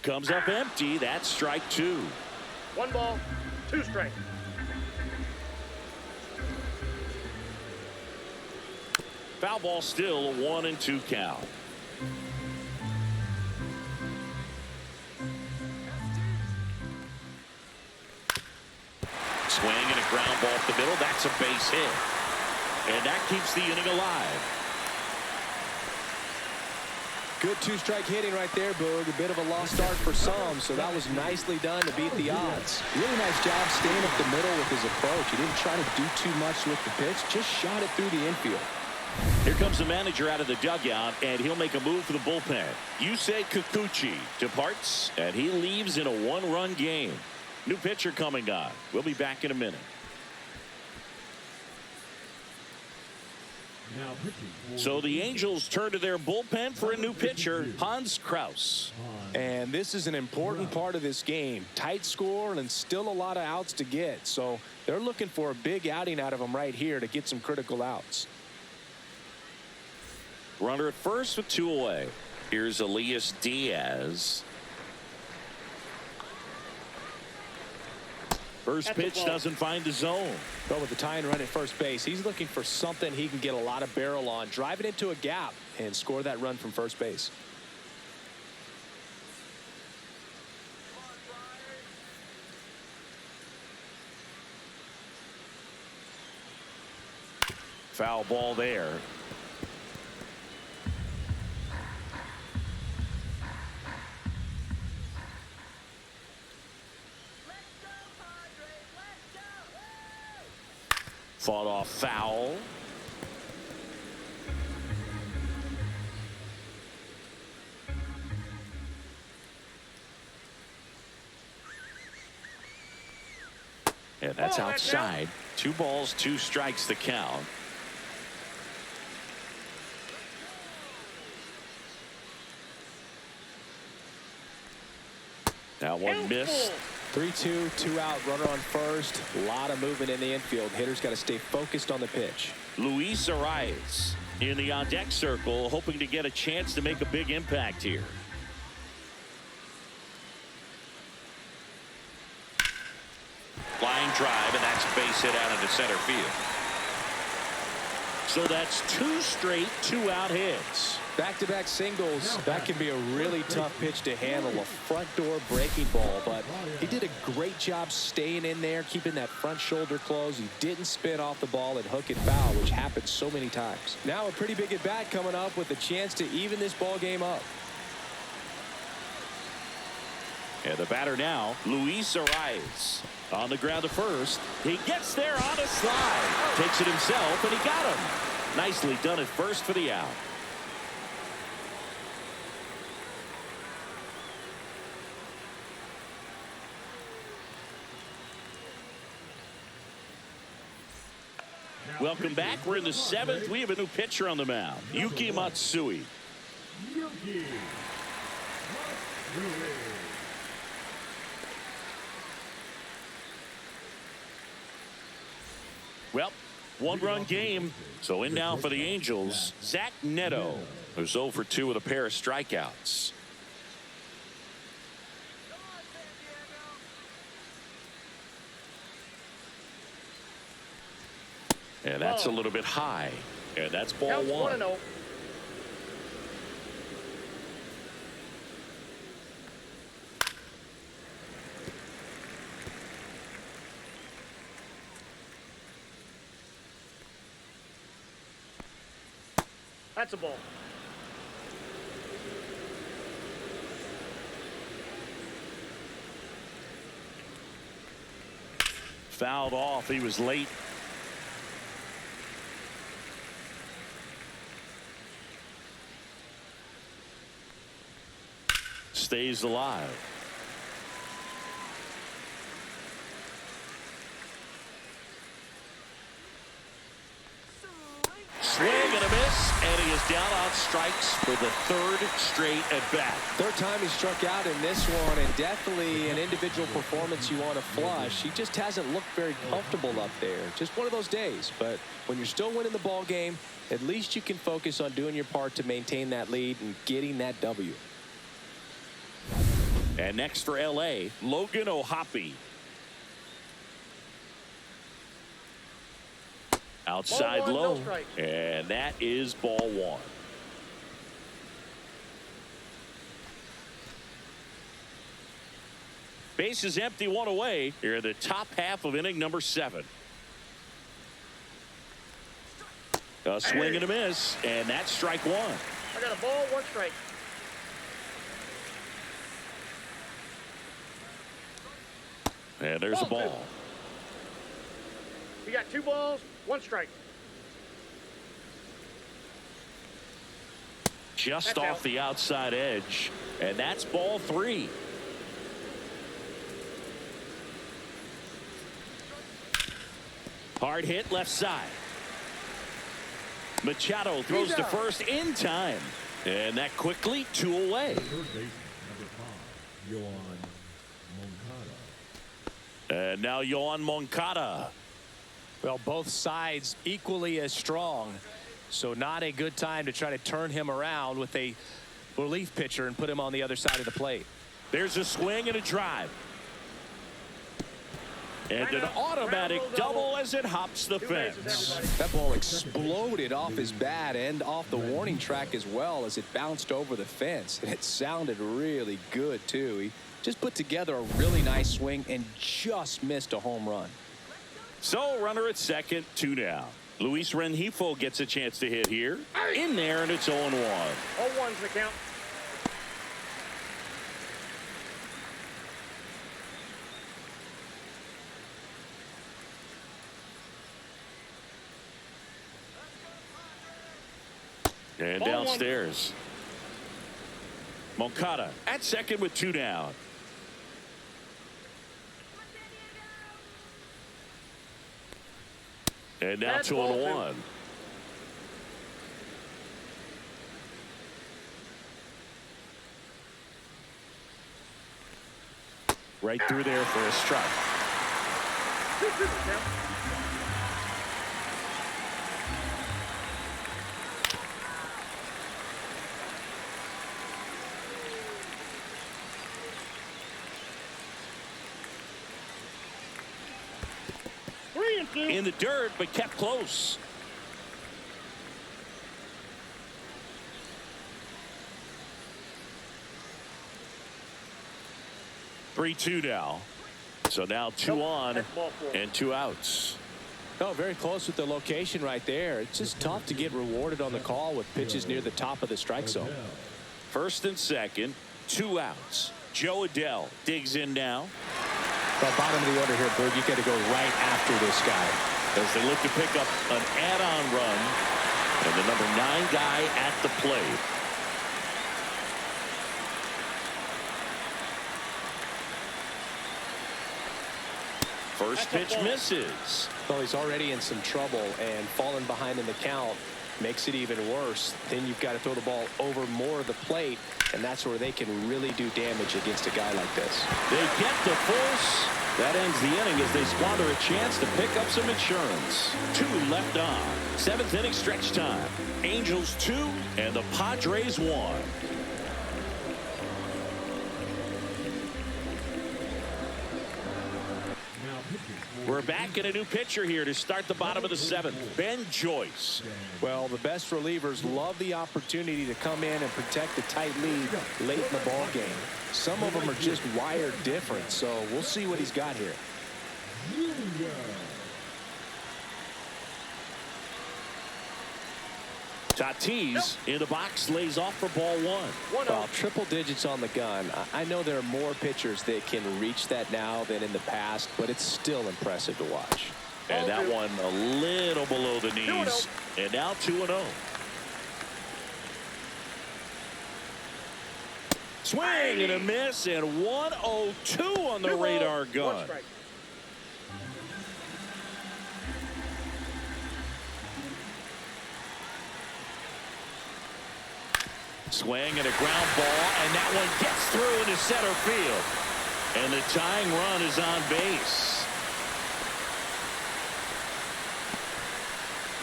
Comes up empty. That's strike two. 1 ball, 2 strikes. Foul ball still, a 1-2 count. Swing and a ground ball up the middle. That's a base hit. And that keeps the inning alive. Good two-strike hitting right there, Boog. A bit of a lost start for some, so that was nicely done to beat the odds. Really nice job staying up the middle with his approach. He didn't try to do too much with the pitch, just shot it through the infield. Here comes the manager out of the dugout, and he'll make a move for the bullpen. Yusei Kikuchi departs, and he leaves in a 1-run game. New pitcher coming on. We'll be back in a minute. So the Angels turn to their bullpen for a new pitcher, Hans Kraus. And this is an important part of this game. Tight score and still a lot of outs to get. So they're looking for a big outing out of him right here to get some critical outs. Runner at first with 2 away. Here's Elias Diaz. First pitch doesn't find the zone. But with the tying run at first base, he's looking for something he can get a lot of barrel on. Drive it into a gap and score that run from first base. Foul ball there. Fought off foul. And that's outside. 2 balls, 2 strikes the count. That one missed. 3-2, 2 out, runner on first. A lot of movement in the infield. Hitters got to stay focused on the pitch. Luis Arias in the on-deck circle, hoping to get a chance to make a big impact here. Flying drive, and that's a base hit out into center field. So that's 2 straight 2-out hits. Back-to-back singles, that can be a really tough pitch to handle, a front door breaking ball, but he did a great job staying in there, keeping that front shoulder closed. He didn't spin off the ball and hook it foul, which happens so many times. Now a pretty big at-bat coming up with a chance to even this ball game up. And the batter now, Luis Arias. On the ground to first. He gets there on a slide. Takes it himself, and he got him. Nicely done at first for the out. Welcome back. We're in the 7th. We have a new pitcher on the mound, Yuki Matsui. Yuki Matsui. Well, 1-run game. So in now for the Angels, Zach Neto, who's 0 for 2 with a pair of strikeouts. And that's a little bit high. And that's ball 1. That's a ball. Fouled off. He was late. Stays alive. Swing and a miss, and he is down on strikes for the 3rd straight at bat. 3rd time he struck out in this one, and definitely an individual performance you want to flush. He just hasn't looked very comfortable up there. Just one of those days. But when you're still winning the ball game, at least you can focus on doing your part to maintain that lead and getting that W. And next for LA, Logan O'Hoppe. Outside Ball 1, low, no strike. and that is ball 1. Base is empty, 1 away. Here in the top half of inning number 7. A swing and a miss, and that's strike 1. I got a ball, 1 strike. And there's a ball. We got 2 balls, 1 strike. Just That's off out. the outside edge, and that's ball 3. Hard hit left side. Machado throws to first in time, and that quickly 2 away. Third baseman, number 5, Yohan Moncada. And now Yohan Moncada. Well, both sides equally as strong, so not a good time to try to turn him around with a relief pitcher and put him on the other side of the plate. There's a swing and a drive. And an automatic double as it hops the fence. That ball exploded off his bat and off the warning track as well as it bounced over the fence. And it sounded really good, too. He just put together a really nice swing and just missed a home run. So runner at second, 2 down. Luis Rengifo gets a chance to hit here. In there, and it's 0-1. All 1s the count. And Ball 1. downstairs. Moncada at second with 2 down. And now That's 2-1. Right through there for a strike. 2-2 the count. In the dirt, but kept close. 3-2 now. So now 2 on and 2 outs. Oh, very close with the location right there. It's just tough to get rewarded on the call with pitches near the top of the strike zone. First and second, 2 outs. Joe Adell digs in now. The bottom of the order here, Berg. You got to go right after this guy as they look to pick up an add-on run, and the number 9 guy at the plate. First pitch misses. Well, he's already in some trouble, and falling behind in the count makes it even worse. Then you've got to throw the ball over more of the plate, and that's where they can really do damage against a guy like this. They get the force. That ends the inning as they squander a chance to pick up some insurance. 2 left on. 7th inning stretch time. Angels 2 and the Padres 1. We're back in a new pitcher here to start the bottom of the 7th. Ben Joyce. Well, the best relievers love the opportunity to come in and protect a tight lead late in the ball game. Some of them are just wired different, so we'll see what he's got here. Tatis in the box lays off for ball 1. Well, triple digits on the gun. I know there are more pitchers that can reach that now than in the past, but it's still impressive to watch. And that one a little below the knees. And now 2-0. Swing and a miss, and 102 on the radar gun. Swing and a ground ball, and that one gets through into center field. And the tying run is on base.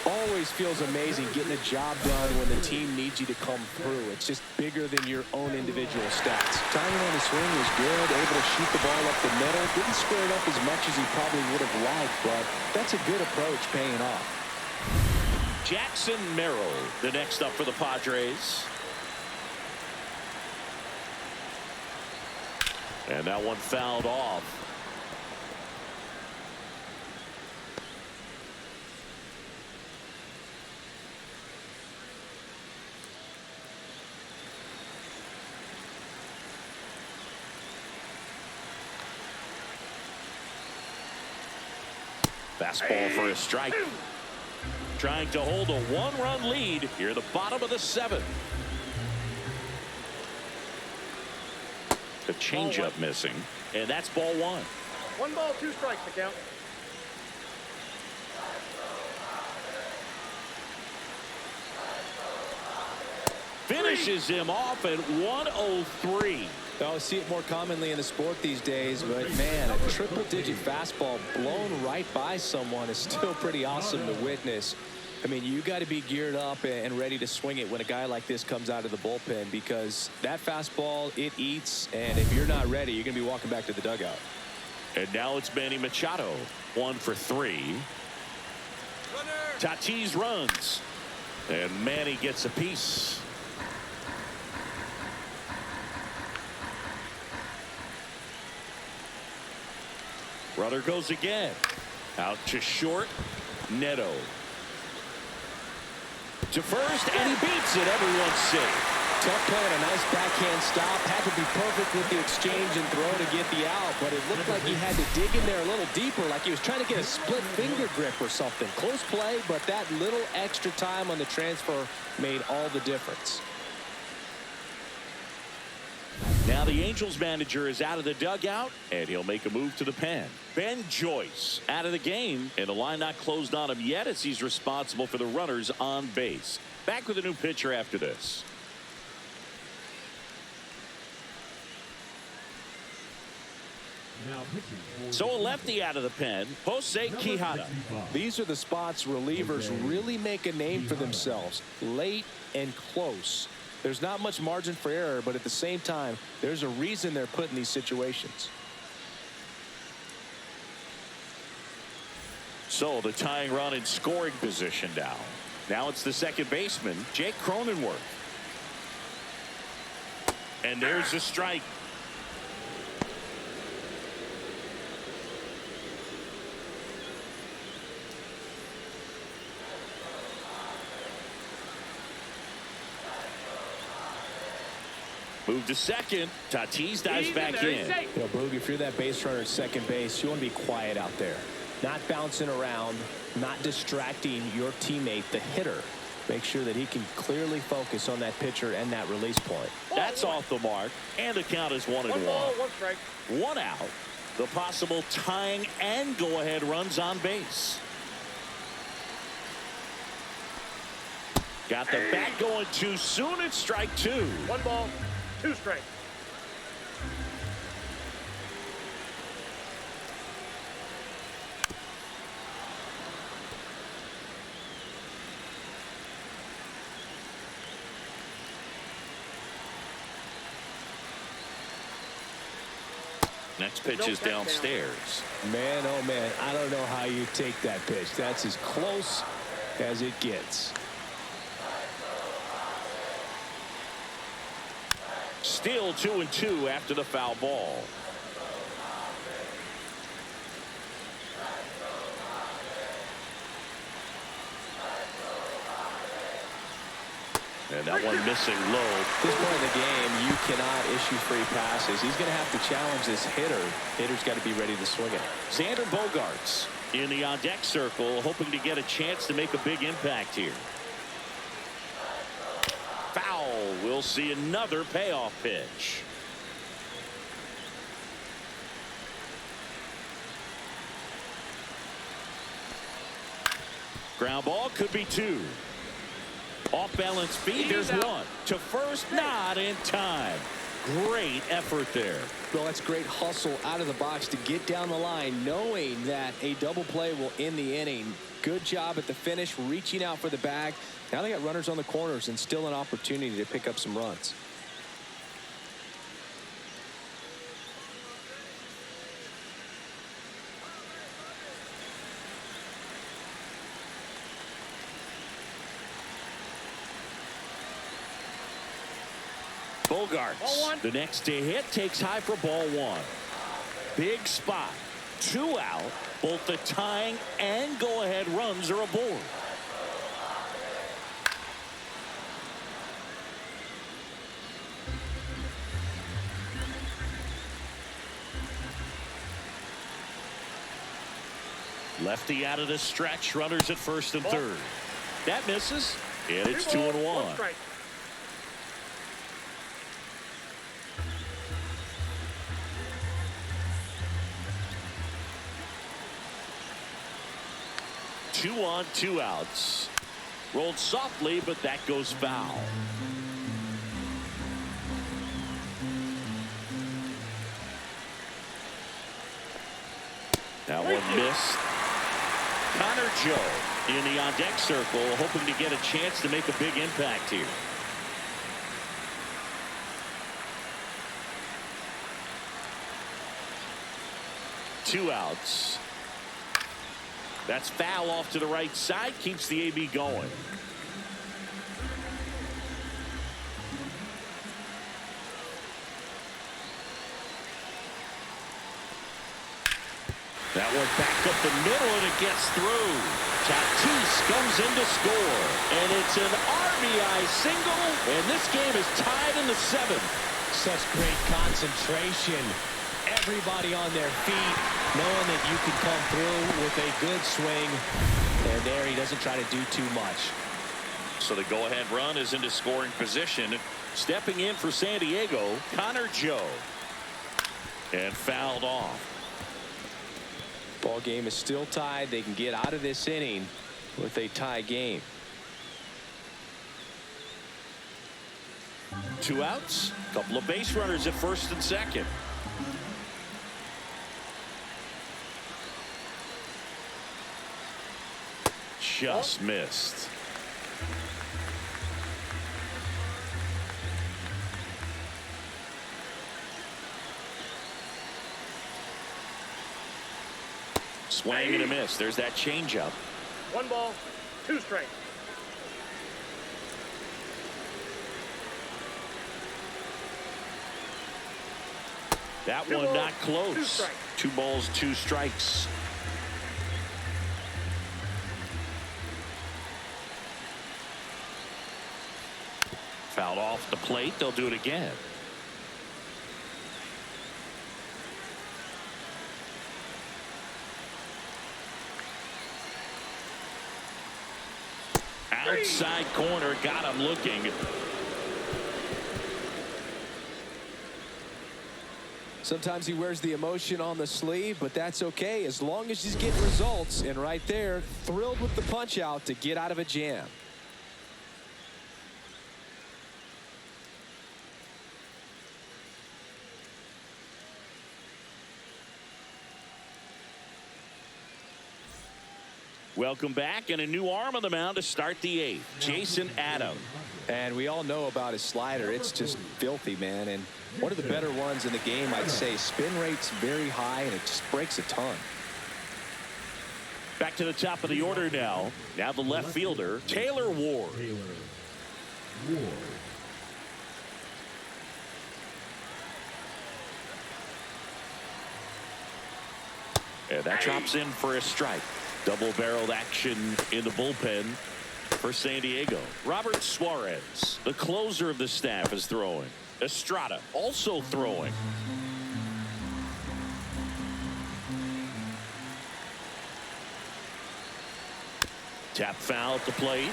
Always feels amazing getting a job done when the team needs you to come through. It's just bigger than your own individual stats. Timing on the swing was good, able to shoot the ball up the middle. Didn't square it up as much as he probably would have liked, but that's a good approach paying off. Jackson Merrill, the next up for the Padres. And that one fouled off. Fastball for a strike. Trying to hold a 1-run lead here at the bottom of the 7th. The changeup missing, and that's ball 1. 1 ball, 2 strikes to count. Finishes him off at 103. I see it more commonly in the sport these days, but man, a triple-digit fastball blown right by someone is still pretty awesome to witness. I mean, you got to be geared up and ready to swing it when a guy like this comes out of the bullpen, because that fastball, it eats, and if you're not ready, you're going to be walking back to the dugout. And now it's Manny Machado, 1 for 3. Tatis runs, and Manny gets a piece. Runner goes again. Out to short. Neto. To first, and he beats it. Everyone's safe. Tough play and a nice backhand stop. Had to be perfect with the exchange and throw to get the out, but it looked like he had to dig in there a little deeper, like he was trying to get a split finger grip or something. Close play, but that little extra time on the transfer made all the difference. Now the Angels manager is out of the dugout, and he'll make a move to the pen. Ben Joyce out of the game, and the line not closed on him yet as he's responsible for the runners on base. Back with a new pitcher after this. So a lefty out of the pen, Jose Quijada. These are the spots relievers really make a name for themselves, late and close. There's not much margin for error, but at the same time, there's a reason they're put in these situations. So the tying run in scoring position now. Now it's the second baseman, Jake Cronenworth. And there's a strike. Move to second. Tatis dives back in. You know, Boog, if you're that base runner at second base, you want to be quiet out there. Not bouncing around, not distracting your teammate, the hitter. Make sure that he can clearly focus on that pitcher and that release point. That's off the mark, and the count is 1-1. 1 ball, 1 strike. 1 out. The possible tying and go-ahead runs on base. Got the bat going too soon. It's strike 2. 1 ball, 2 strikes. Next pitch is downstairs. Man, oh man, I don't know how you take that pitch. That's as close as it gets. Still 2-2 after the foul ball. And that one missing low. At this point in the game, you cannot issue free passes. He's going to have to challenge this hitter. Hitter's got to be ready to swing it. Xander Bogaerts in the on-deck circle, hoping to get a chance to make a big impact here. Foul. We'll see another payoff pitch. Ground ball, could be 2. Off balance feed, there's 1. To first, not in time. Great effort there. Well, that's great hustle out of the box to get down the line, knowing that a double play will end the inning. Good job at the finish, reaching out for the bag. Now they got runners on the corners and still an opportunity to pick up some runs. Bogaerts, the next to hit, takes high for ball 1. Big spot. 2 out. Both the tying and go-ahead runs are aboard. Lefty out of the stretch. Runners at first and third. That misses. And it's 2-1. 2 on, 2 outs. Rolled softly, but that goes foul. That one missed. Connor Joe in the on-deck circle, hoping to get a chance to make a big impact here. Two outs. That's foul off to the right side. Keeps the AB going. That one back up the middle, and it gets through. Tatis comes in to score. And it's an RBI single. And this game is tied in the 7th. Such great concentration. Everybody on their feet, knowing that you can come through with a good swing. And there he doesn't try to do too much. So the go-ahead run is into scoring position. Stepping in for San Diego, Connor Joe. And fouled off. Ball game is still tied. They can get out of this inning with a tie game. 2 outs. Couple of base runners at first and second. Just missed. Swing and a miss. There's that changeup. 1 ball, 2 strikes. That one not close. 2 balls, 2 strikes. Fouled off the plate. They'll do it again. Outside corner, got him looking. Sometimes he wears the emotion on the sleeve, but that's okay as long as he's getting results. And right there, thrilled with the punch out to get out of a jam. Welcome back, and a new arm on the mound to start the eighth. Jason Adam. And we all know about his slider. It's just filthy, man. And one of the better ones in the game, I'd say. Spin rate's very high, and it just breaks a ton. Back to the top of the order now. Now the left fielder, Taylor Ward. And that drops in for a strike. Double-barreled action in the bullpen for San Diego. Robert Suarez, the closer of the staff, is throwing. Estrada also throwing. Tap foul at the plate.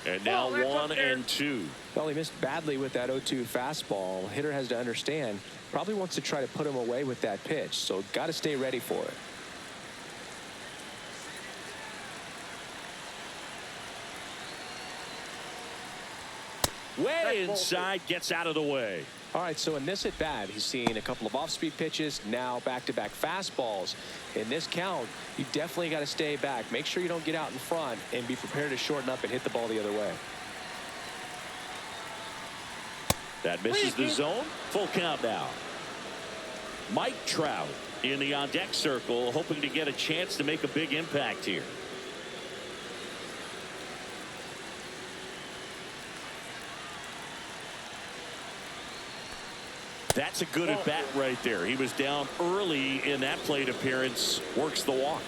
And now 1-2. Well, he missed badly with that 0-2 fastball. Hitter has to understand, probably wants to try to put him away with that pitch, so got to stay ready for it. Way inside, gets out of the way. All right, so in this at bat, he's seen a couple of off-speed pitches, now back-to-back fastballs. In this count, you definitely got to stay back. Make sure you don't get out in front and be prepared to shorten up and hit the ball the other way. That misses the zone. Full count now. Mike Trout in the on-deck circle, hoping to get a chance to make a big impact here. That's a good at bat right there. He was down early in that plate appearance. Works the walk.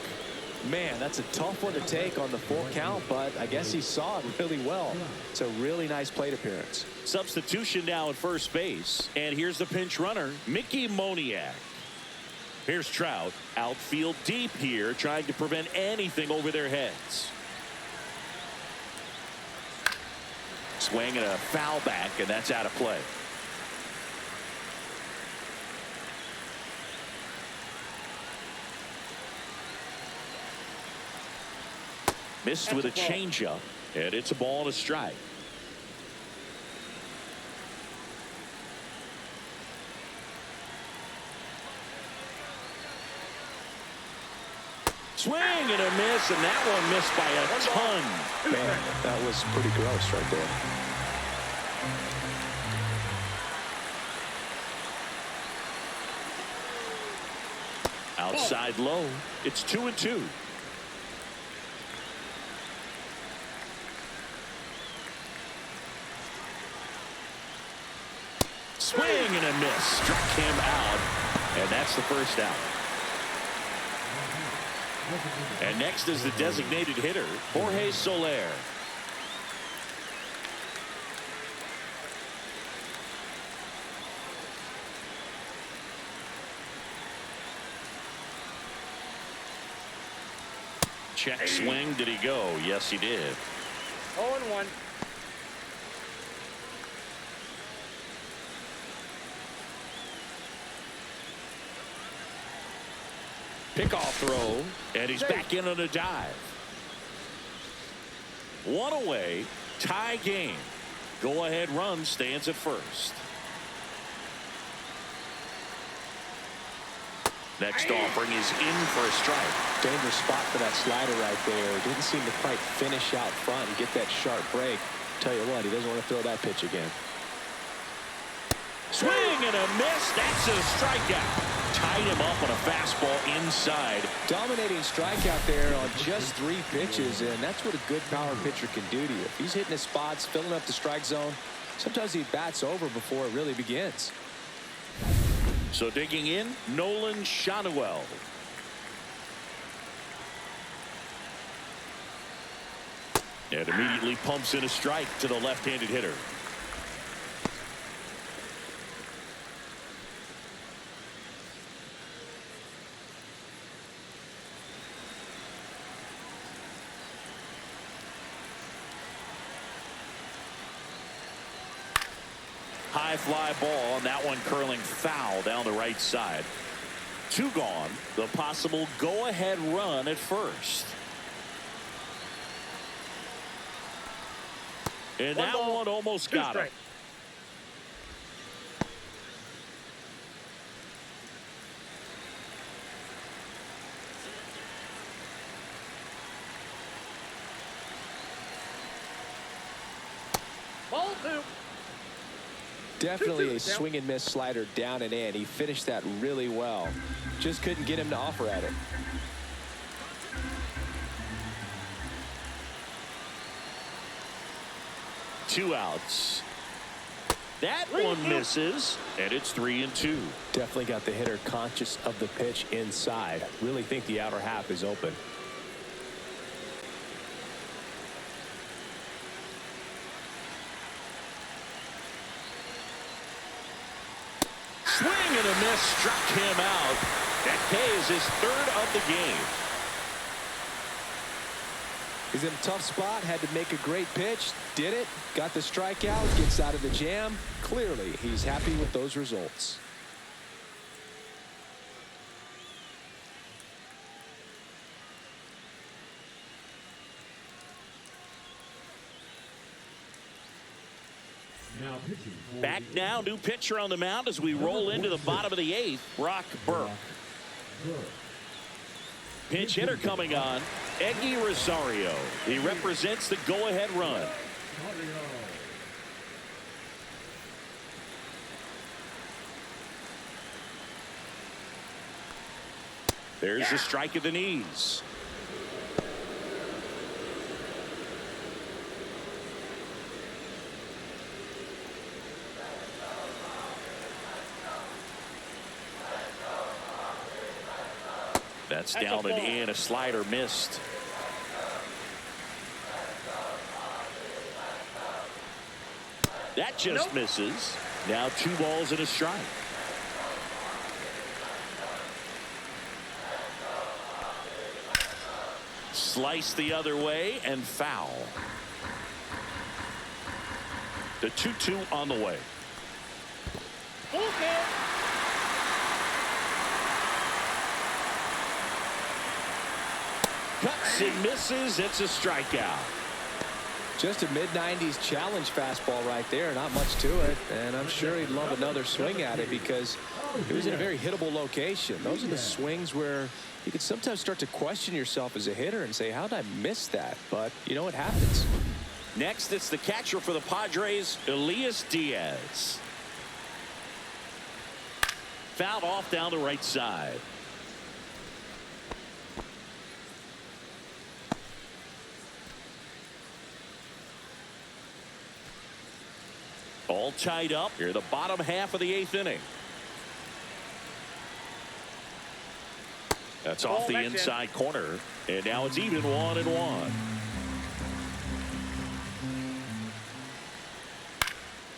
Man, that's a tough one to take on the full count, but I guess he saw it really well. It's a really nice plate appearance. Substitution now at first base. And here's the pinch runner, Mickey Moniak. Here's Trout. Outfield deep here, trying to prevent anything over their heads. Swing and a foul back, and that's out of play. Missed with a changeup, and it's a ball and a strike. Swing and a miss, and that one missed by a ton. Man, that was pretty gross right there. Outside low. It's 2-2. Swing and a miss. Struck him out, and that's the first out. And next is the designated hitter, Jorge Soler. Check swing. Did he go? Yes, he did. 0-1. Pickoff throw, and he's back in on a dive. One away, tie game. Go-ahead run stands at first. Next offering is in for a strike. Dangerous spot for that slider right there. Didn't seem to quite finish out front and get that sharp break. Tell you what, he doesn't want to throw that pitch again. Swing and a miss. That's a strikeout. Tied him up on a fastball inside. Dominating strikeout there on just 3 pitches, and that's what a good power pitcher can do to you. If he's hitting his spots, filling up the strike zone, sometimes he bats over before it really begins. So digging in, Nolan Schanuel. And immediately pumps in a strike to the left-handed hitter. high fly ball, and that one curling foul down the right side. 2 gone. The possible go-ahead run at first. And that one almost got it. Ball 2. Definitely a swing and miss slider down and in. He finished that really well. Just couldn't get him to offer at it. Two outs. That one misses, and it's 3-2. Definitely got the hitter conscious of the pitch inside. Really think the outer half is open. Swing and a miss struck him out. That K is his 3rd of the game. He's in a tough spot, had to make a great pitch, did it, got the strikeout, gets out of the jam. Clearly, he's happy with those results. Back now, new pitcher on the mound as we roll into the bottom of the 8th, Brock Burke. Pinch hitter coming on, Eggy Rosario. He represents the go-ahead run. There's the strike at the knees. That's down and in. A slider missed. That just misses. Now 2 balls and a strike. Slice the other way and foul. The 2-2 on the way. Okay. Cuts and misses. It's a strikeout. Just a mid-90s challenge fastball right there. Not much to it. And I'm sure he'd love another swing at it because it was in a very hittable location. Those are the swings where you can sometimes start to question yourself as a hitter and say, how did I miss that? But, you know, it happens. Next, it's the catcher for the Padres, Elias Diaz. Fouled off down the right side. All tied up here, the bottom half of the 8th inning. That's off the inside corner, and now it's even 1-1.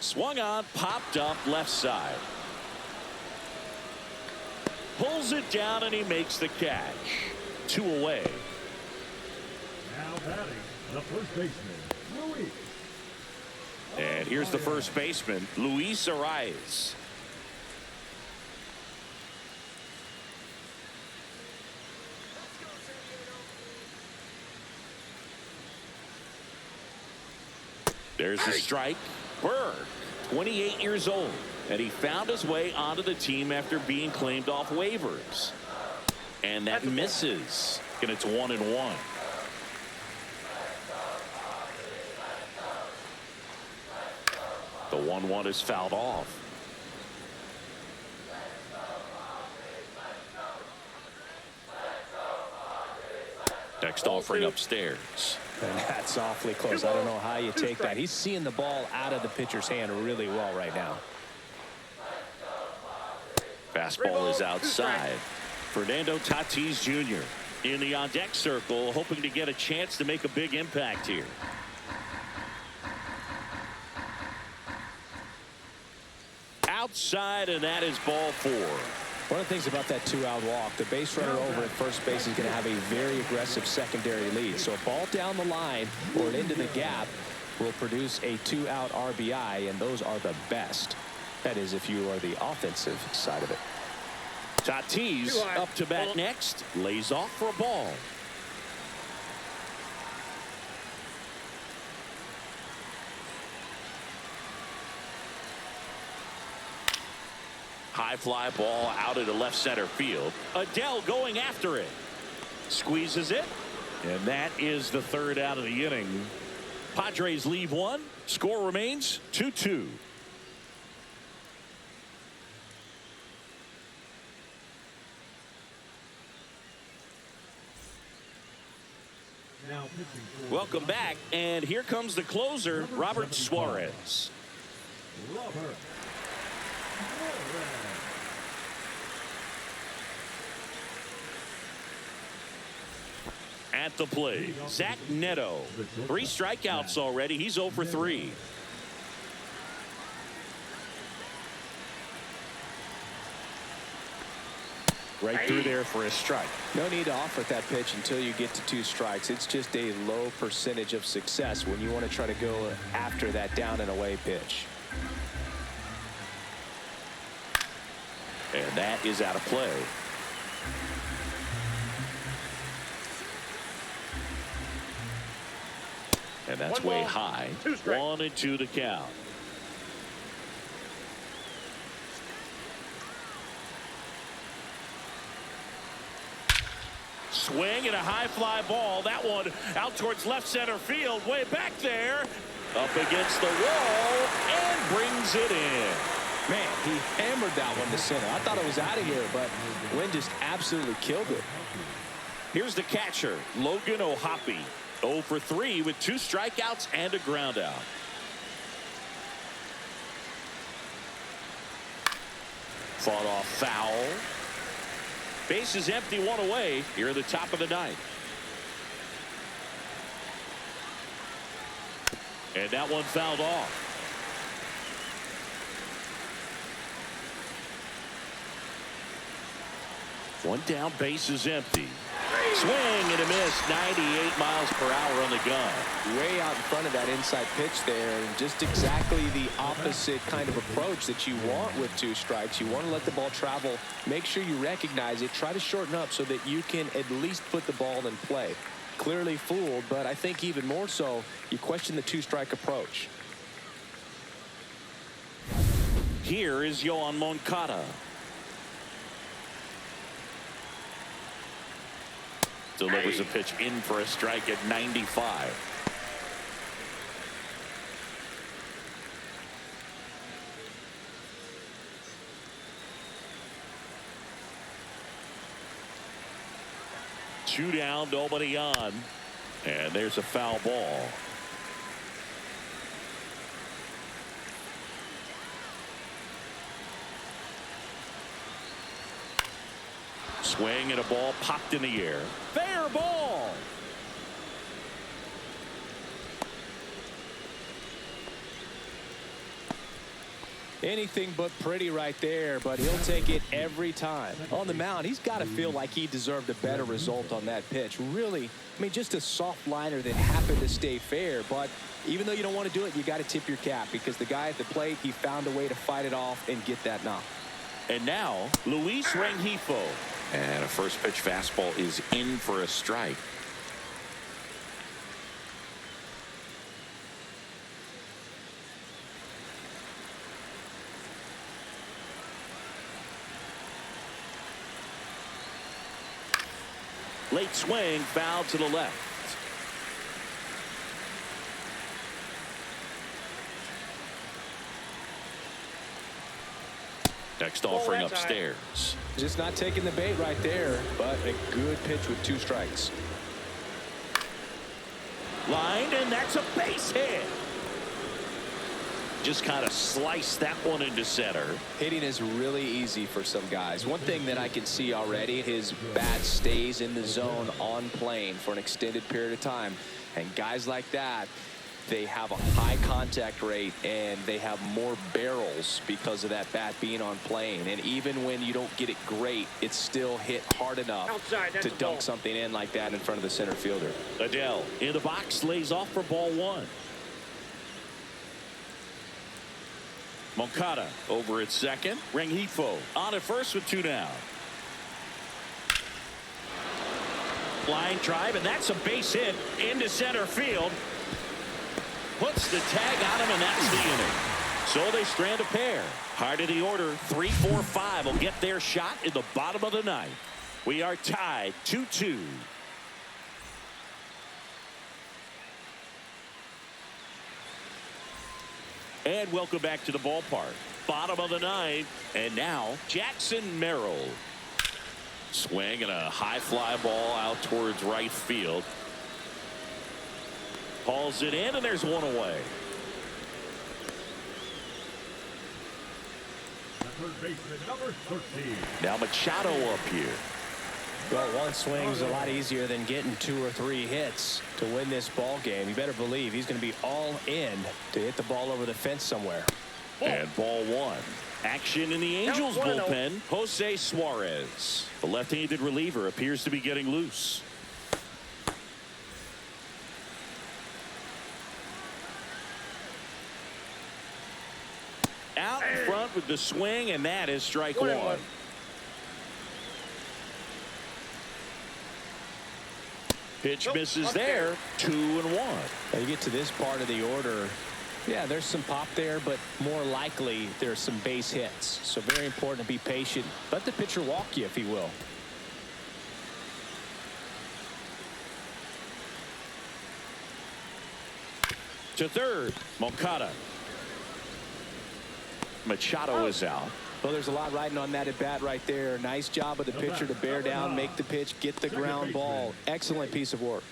Swung on, popped up left side. Pulls it down, and he makes the catch. 2 away. Now batting, the first baseman, Luis. And here's the first baseman, Luis Arias. There's the strike. Burke, 28 years old, and he found his way onto the team after being claimed off waivers. And that misses, and it's 1-1. The 1-1 is fouled off. Next offering upstairs. And that's awfully close. I don't know how you take that. He's seeing the ball out of the pitcher's hand really well right now. Fastball is outside. Fernando Tatis Jr. in the on-deck circle, hoping to get a chance to make a big impact here. Outside, and that is ball 4. One of the things about that 2-out walk, the base runner over at first base is going to have a very aggressive secondary lead. So a ball down the line or into the gap will produce a 2-out RBI, and those are the best. That is, if you are the offensive side of it. Tatis up to bat next. Lays off for a ball. High fly ball out into left center field. Adele going after it. Squeezes it. And that is the third out of the inning. Padres leave one. Score remains 2-2. Welcome back, and here comes the closer, Robert Suarez. At the plate, Zach Neto. 3 strikeouts already. He's 0 for 3. Right through there for a strike. No need to offer that pitch until you get to 2 strikes. It's just a low percentage of success when you want to try to go after that down and away pitch. And that is out of play. And that's way high. 1-2 to count. Swing and a high fly ball. That one out towards left center field. Way back there. Up against the wall and brings it in. Man, he hammered that one to center. I thought it was out of here, but Wynn just absolutely killed it. Here's the catcher, Logan O'Hoppe. 0 for 3 with 2 strikeouts and a ground out. Fought off foul. Base is empty, 1 away here at the top of the 9th. And that one fouled off. One down, base is empty. Swing and a miss. 98 miles per hour on the gun. Way out in front of that inside pitch there, and just exactly the opposite kind of approach that you want with 2 strikes. You want to let the ball travel, make sure you recognize it, try to shorten up so that you can at least put the ball in play. Clearly fooled, but I think even more so, you question the 2-strike approach. Here is Yohan Moncada. Delivers a pitch in for a strike at 95. Two down, nobody on. And there's a foul ball. Swing and a ball popped in the air. Fair ball. Anything but pretty right there, but he'll take it every time. On the mound, he's got to feel like he deserved a better result on that pitch. Really, I mean, just a soft liner that happened to stay fair, but even though you don't want to do it, you got to tip your cap because the guy at the plate, he found a way to fight it off and get that knock. And now, Luis Rengifo. And a first pitch fastball is in for a strike. Late swing, foul to the left. Next offering upstairs. Just not taking the bait right there, but a good pitch with 2 strikes. Lined, and that's a base hit. Just kind of sliced that one into center. Hitting is really easy for some guys. One thing that I can see already, his bat stays in the zone on plane for an extended period of time. And guys like that, they have a high contact rate and they have more barrels because of that bat being on plane. And even when you don't get it great, it's still hit hard enough to dunk something in like that in front of the center fielder. Adele in the box, lays off for ball 1. Moncada over at second. Rengifo on at first with 2 down. Line drive, and that's a base hit into center field. Puts the tag on him, and that's the inning. So they strand a pair. Heart of the order, 3, 4, 5 will get their shot in the bottom of the ninth. We are tied 2-2. And welcome back to the ballpark. Bottom of the ninth, and now Jackson Merrill. Swing and a high fly ball out towards right field. Hauls it in, and there's one away. Third baseman, number 13. Now Machado up here. Well, one swing's a lot easier than getting 2 or 3 hits to win this ball game. You better believe he's going to be all in to hit the ball over the fence somewhere. And ball 1. Action in the Angels bullpen. Jose Suarez. The left-handed reliever appears to be getting loose. Out in front with the swing, and that is strike 1. Pitch misses there. 2-1. Now you get to this part of the order. Yeah, there's some pop there, but more likely there's some base hits. So very important to be patient. Let the pitcher walk you, if he will. To third, Moncada. Machado is out. Well, there's a lot riding on that at bat right there. Nice job of the pitcher to bear down, make the pitch, get the ground ball. Excellent piece of work.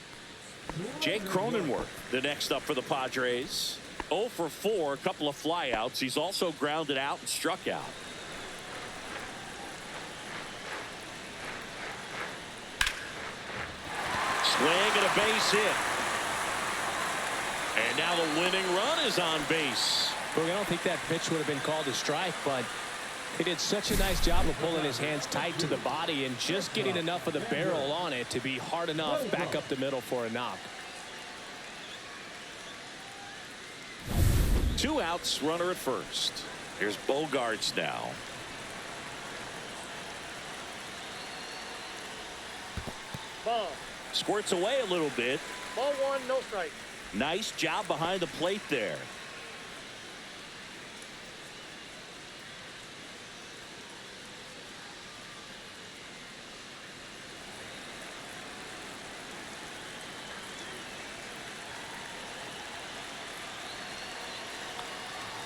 Jake Cronenworth, the next up for the Padres. 0 for 4, a couple of flyouts. He's also grounded out and struck out. Swing and a base hit. And now the winning run is on base. Well, I don't think that pitch would have been called a strike, but he did such a nice job of pulling his hands tight to the body and just getting enough of the barrel on it to be hard enough back up the middle for a knock. 2 outs, runner at first. Here's Bogarts now. Ball. Squirts away a little bit. Ball 1, no strike. Nice job behind the plate there.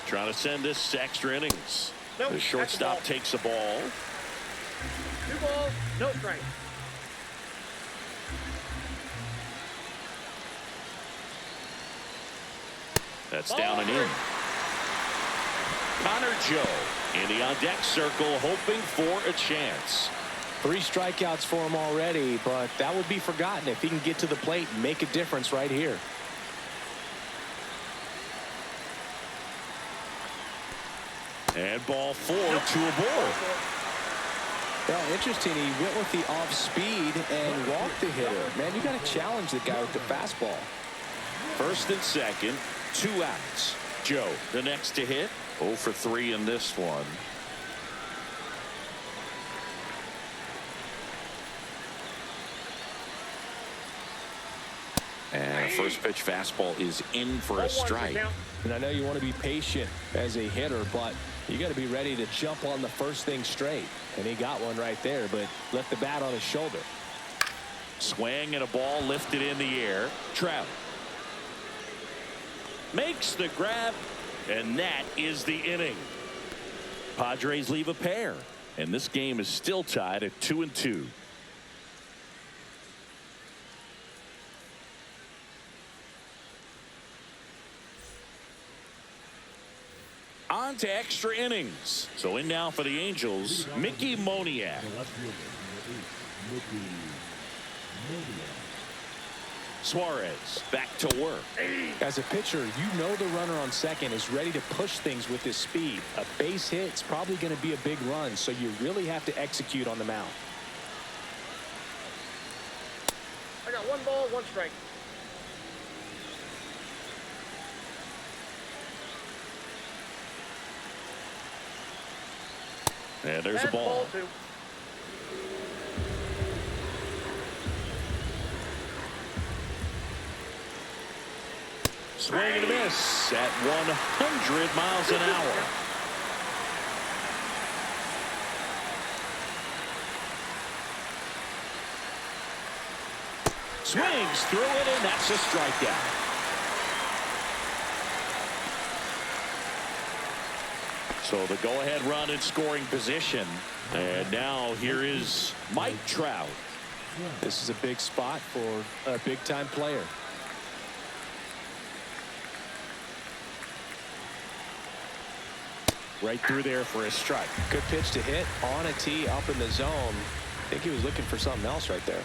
Trying to send this to extra innings. Nope, the shortstop takes the ball. 2 balls, no strike. That's down and in. Connor Joe in the on-deck circle, hoping for a chance. 3 strikeouts for him already, but that would be forgotten if he can get to the plate and make a difference right here. And ball 4, 2 aboard. Well, interesting. He went with the off speed and walked the hitter. Man, you got to challenge the guy with the fastball. First and second, 2 outs. Joe, the next to hit. 0 for 3 in this one. And a first pitch fastball is in for a strike. And I know you want to be patient as a hitter, but you got to be ready to jump on the first thing straight. And he got one right there, but left the bat on his shoulder. Swing and a ball lifted in the air. Trout makes the grab, and that is the inning. Padres leave a pair, and this game is still tied at 2-2. On to extra innings. So in now for the Angels, Mickey Moniak. Suarez back to work. As a pitcher, you know the runner on second is ready to push things with his speed. A base hit's probably going to be a big run, so you really have to execute on the mound. I got 1 ball, 1 strike. And there's a That's ball. 2. Swing and a miss at 100 miles an hour. Swings through it, and that's a strikeout. So the go-ahead run in scoring position. And now here is Mike Trout. This is a big spot for a big-time player. Right through there for a strike. Good pitch to hit on a tee up in the zone. I think he was looking for something else right there.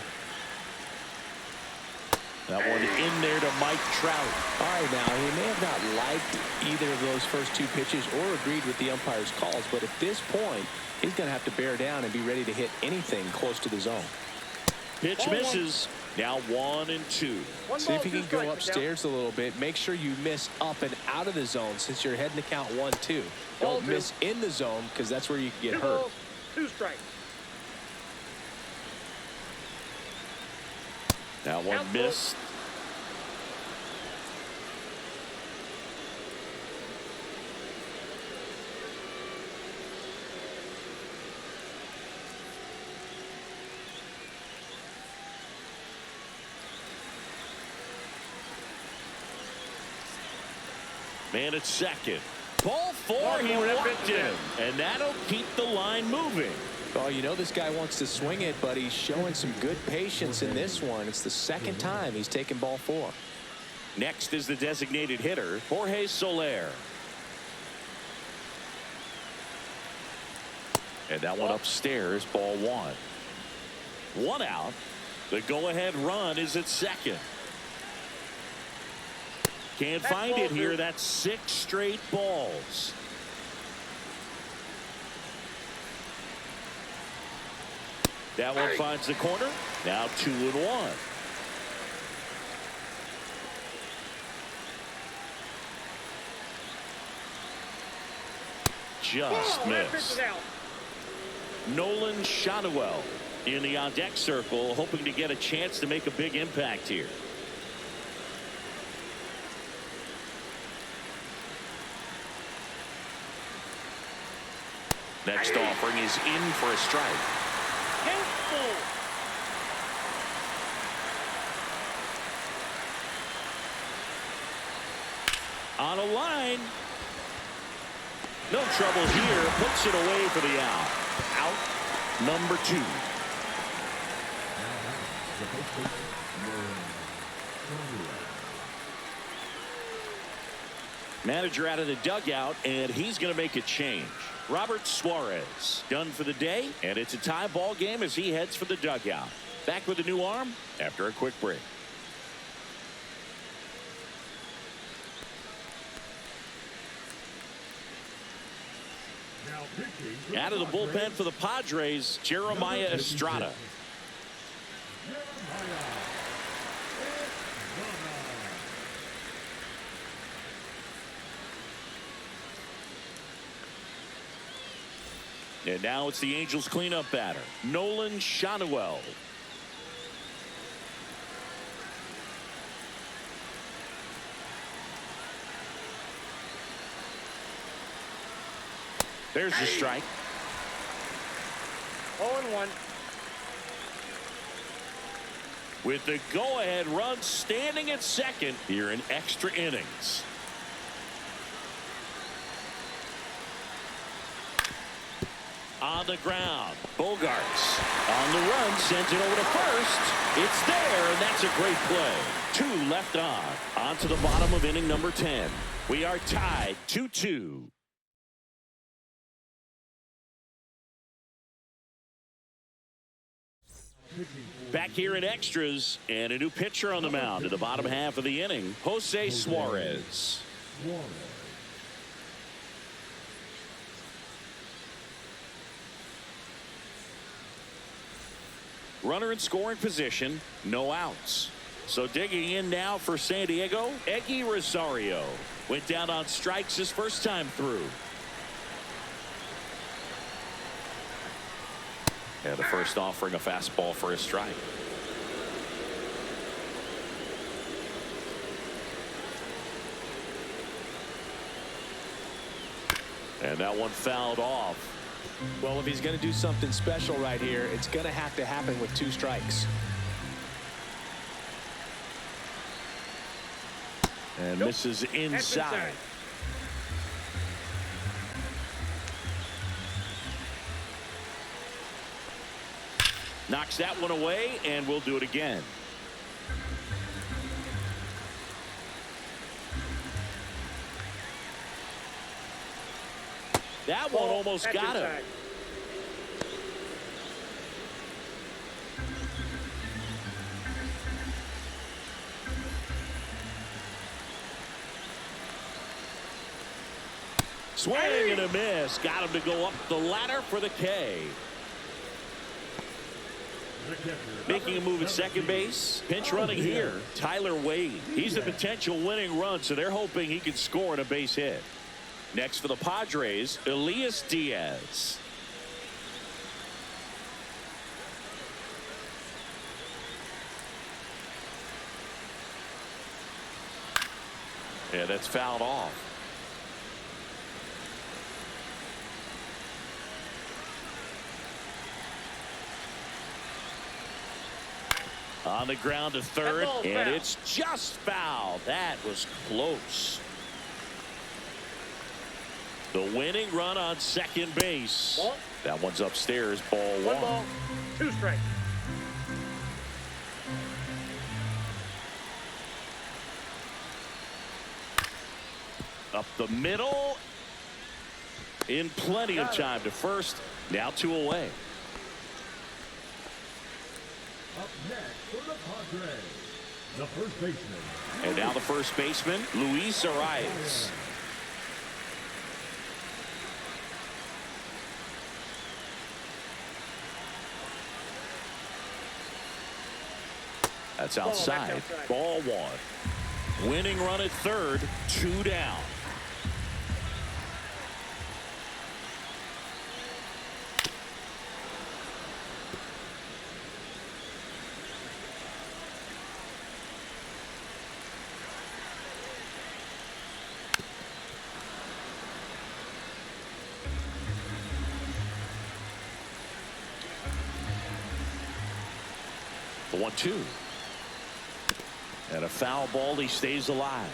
That one in there to Mike Trout. All right, now, he may have not liked either of those first 2 pitches or agreed with the umpire's calls, but at this point, he's going to have to bear down and be ready to hit anything close to the zone. Pitch misses. Now 1 and 2. See if you can go upstairs a little bit. Make sure you miss up and out of the zone since you're heading to count 1-2. Don't miss in the zone because that's where you can get 2 hurt. balls, 2 strikes. That one missed. Man at second. Ball 4, he walked him. And that'll keep the line moving. Oh, you know this guy wants to swing it, but he's showing some good patience in this one. It's the second time he's taken ball 4. Next is the designated hitter, Jorge Soler. And that one upstairs, ball 1. 1 out. The go-ahead run is at second. Can't find it here. That's 6 straight balls. That one finds the corner. Now 2-1. Just missed. Nolan Shotwell in the on-deck circle, hoping to get a chance to make a big impact here. Next offering is in for a strike. On a line. No trouble here. Puts it away for the out. Out number 2. Manager out of the dugout, and he's going to make a change. Robert Suarez done for the day, and it's a tie ball game as he heads for the dugout. Back with a new arm after a quick break. Out of the bullpen for the Padres, Jeremiah Estrada. And now it's the Angels cleanup batter, Nolan Shotwell. There's the strike. 0-1. With the go-ahead run standing at second here in extra innings. On the ground, Bogarts on the run, sends it over to first. It's there, and that's a great play. 2 left on to the bottom of inning number 10. We are tied 2-2. Back here in extras, and a new pitcher on the mound in the bottom half of the inning, Jose Suarez. Runner in scoring position, no outs. So digging in now for San Diego, Eggy Rosario. Went down on strikes his first time through. And the first offering, a fastball for a strike. And that one fouled off. Well, if he's going to do something special right here, it's going to happen with 2 strikes. And misses inside. Knocks that one away, and we'll do it again. That one almost got him. Swing and a miss. Got him to go up the ladder for the K. Making a move at second base. Pinch running here, Tyler Wade. He's the potential winning run, so they're hoping he can score on a base hit. Next for the Padres, Elias Diaz. Yeah, that's fouled off. On the ground to third, and it's just foul. That was close. The winning run on second base. Ball. That one's upstairs, ball 1. 1 ball, 2 strikes. Up the middle. In plenty of time to first. Now 2 away. Up next for the Padres, the first baseman. And now the first baseman, Luis Arias. That's outside. Ball 1. Winning run at third, 2 down. The 1-2. And a foul ball. He stays alive.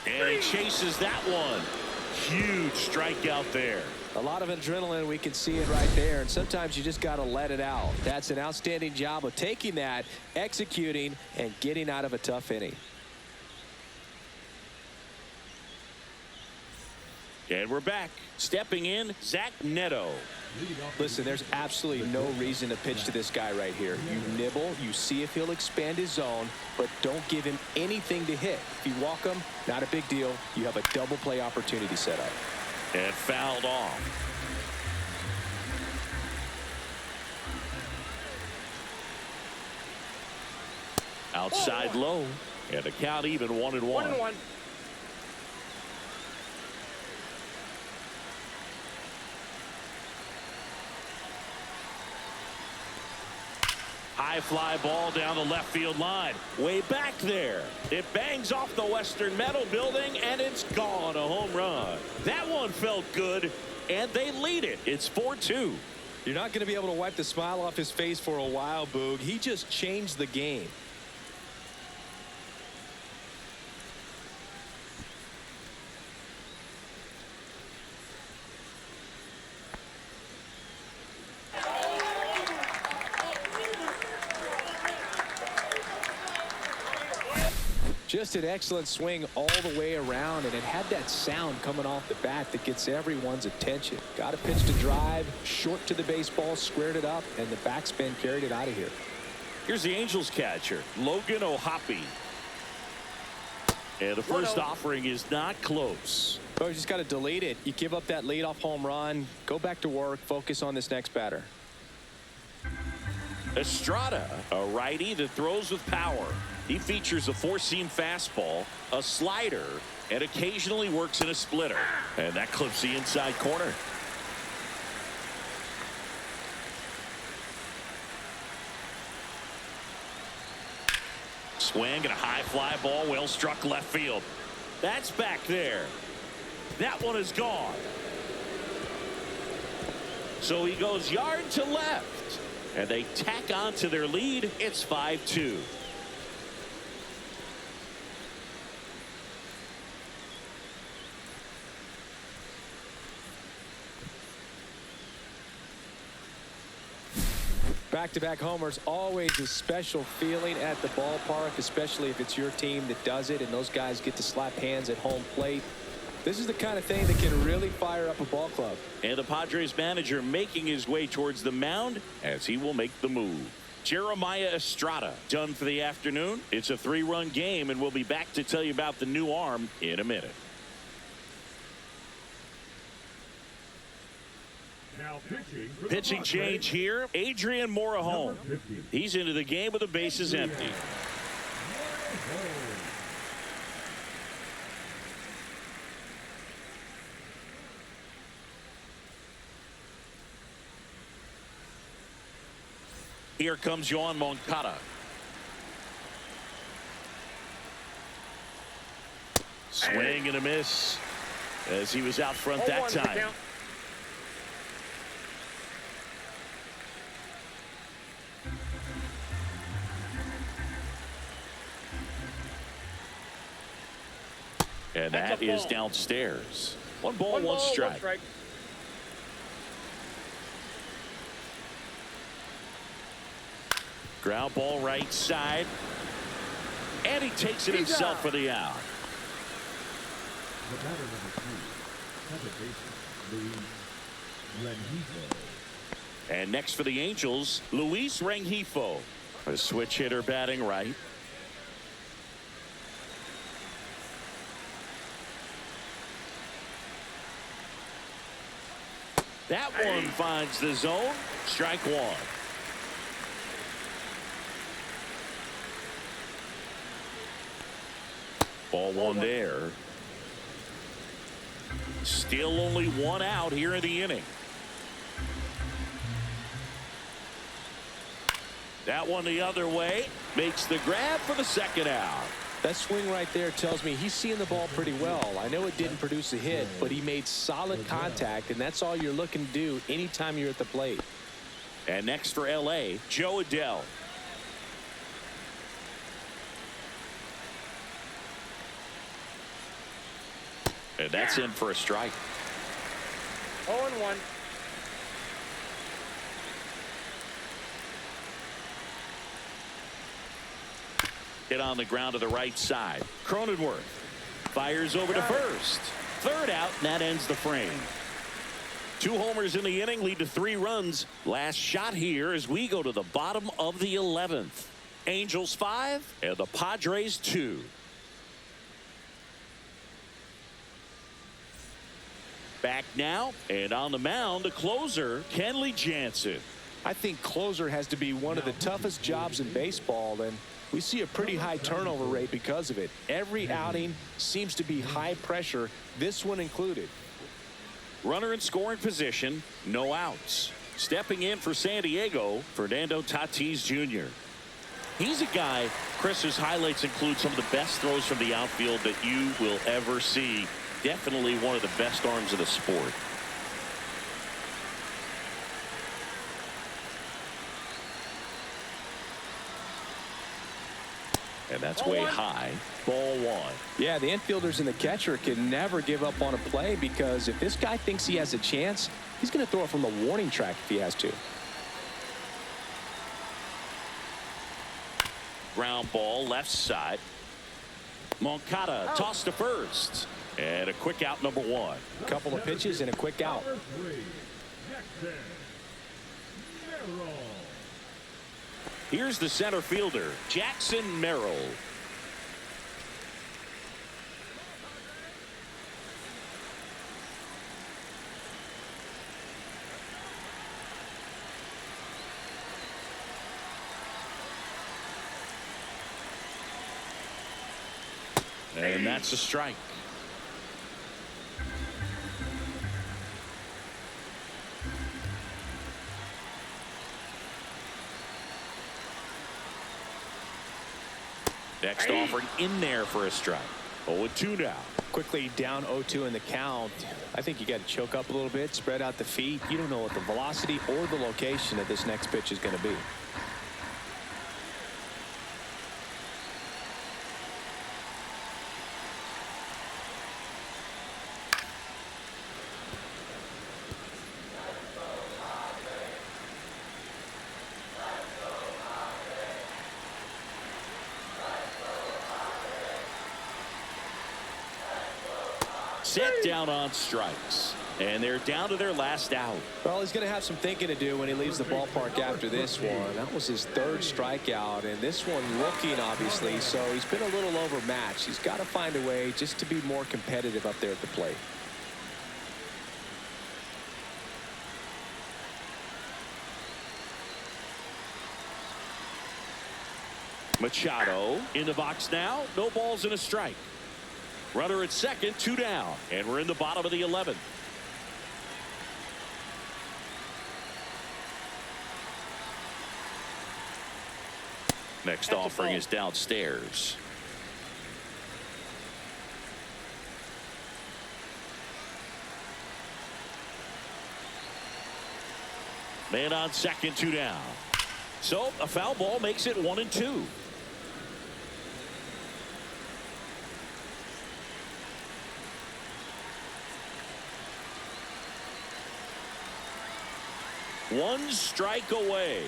And he chases that one. Huge strikeout there. A lot of adrenaline. We can see it right there. And sometimes you just got to let it out. That's an outstanding job of taking that, executing, and getting out of a tough inning. And we're back. Stepping in, Zach Neto. Listen, there's absolutely no reason to pitch to this guy right here. You nibble, you see if he'll expand his zone, but don't give him anything to hit. If you walk him, not a big deal. You have a double play opportunity set up. And fouled off. Outside low. And the count even 1-1. 1-1. High fly ball down the left field line. Way back there. It bangs off the Western Metal building, and it's gone. A home run. That one felt good, and they lead it. It's 4-2. You're not going to be able to wipe the smile off his face for a while, Boog. He just changed the game. Just an excellent swing all the way around, and it had that sound coming off the bat that gets everyone's attention. Got a pitch to drive, short to the baseball, squared it up, and the backspin carried it out of here. Here's the Angels catcher, Logan O'Hoppe. And the first offering is not close. Oh, you just got to delete it. You give up that leadoff home run, go back to work, focus on this next batter. Estrada, a righty that throws with power. He features a four-seam fastball, a slider, and occasionally works in a splitter. And that clips the inside corner. Swing and a high fly ball, well struck left field. That's back there. That one is gone. So he goes yard to left, and they tack on to their lead. It's 5-2. Back-to-back homers, always a special feeling at the ballpark, especially if it's your team that does it and those guys get to slap hands at home plate. This is the kind of thing that can really fire up a ball club. And the Padres manager making his way towards the mound as he will make the move. Jeremiah Estrada done for the afternoon. It's a 3-run game, and we'll be back to tell you about the new arm in a minute. Now Pitching change here. Adrian Morejon. He's into the game with the bases empty. Here comes Yoan Moncada. Swing and a miss as he was out front that time. And that is downstairs. One ball, one strike. Ground ball right side. And he takes it himself for the out. The batter number 2, Luis Rengifo. And next for the Angels, Luis Rengifo. A switch hitter batting right. That one finds the zone. Strike one. Ball one there. Still only one out here in the inning. That one the other way. Makes the grab for the second out. That swing right there tells me he's seeing the ball pretty well. I know it didn't produce a hit, but he made solid contact, and that's all you're looking to do anytime you're at the plate. And next for LA, Joe Adell. And that's in for a strike. 0-1. Hit on the ground to the right side. Cronenworth fires over to first. Third out, and that ends the frame. 2 homers in the inning lead to 3 runs. Last shot here as we go to the bottom of the 11th. Angels 5 and the Padres 2. Back now, and on the mound, the closer, Kenley Jansen. I think closer has to be one of the toughest jobs in baseball, and we see a pretty high turnover rate because of it. Every outing seems to be high pressure, this one included. Runner in scoring position, no outs. Stepping in for San Diego, Fernando Tatis Jr. He's a guy, Chris's highlights include some of the best throws from the outfield that you will ever see. Definitely one of the best arms of the sport. And that's way high. Ball one. Yeah, the infielders and the catcher can never give up on a play, because if this guy thinks he has a chance, he's going to throw it from the warning track if he has to. Ground ball left side. Moncada tossed to first. And a quick out, number 1. A couple of pitches and a quick out. Here's the center fielder, Jackson Merrill. And that's a strike. Next offering in there for a strike. 0-2 now. Quickly down 0-2 in the count. I think you got to choke up a little bit, spread out the feet. You don't know what the velocity or the location of this next pitch is going to be. Set down on strikes. And they're down to their last out. Well, he's going to have some thinking to do when he leaves the ballpark after this one. That was his third strikeout, and this one looking, obviously, so he's been a little overmatched. He's got to find a way just to be more competitive up there at the plate. Machado in the box now. No balls and a strike. Runner at second, 2 down. And we're in the bottom of the 11th. Next offering is downstairs. Man on second, 2 down. So a foul ball makes it 1-2. One strike away.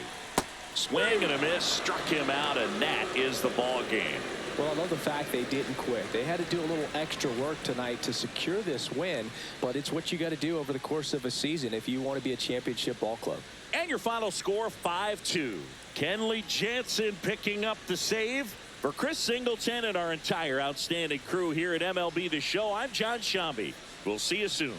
Swing and a miss, struck him out, and that is the ball game. Well, I love the fact they didn't quit. They had to do a little extra work tonight to secure this win, but it's what you got to do over the course of a season if you want to be a championship ball club. And your final score, 5-2. Kenley Jansen picking up the save. For Chris Singleton and our entire outstanding crew here at MLB The Show, I'm John Shambi. We'll see you soon.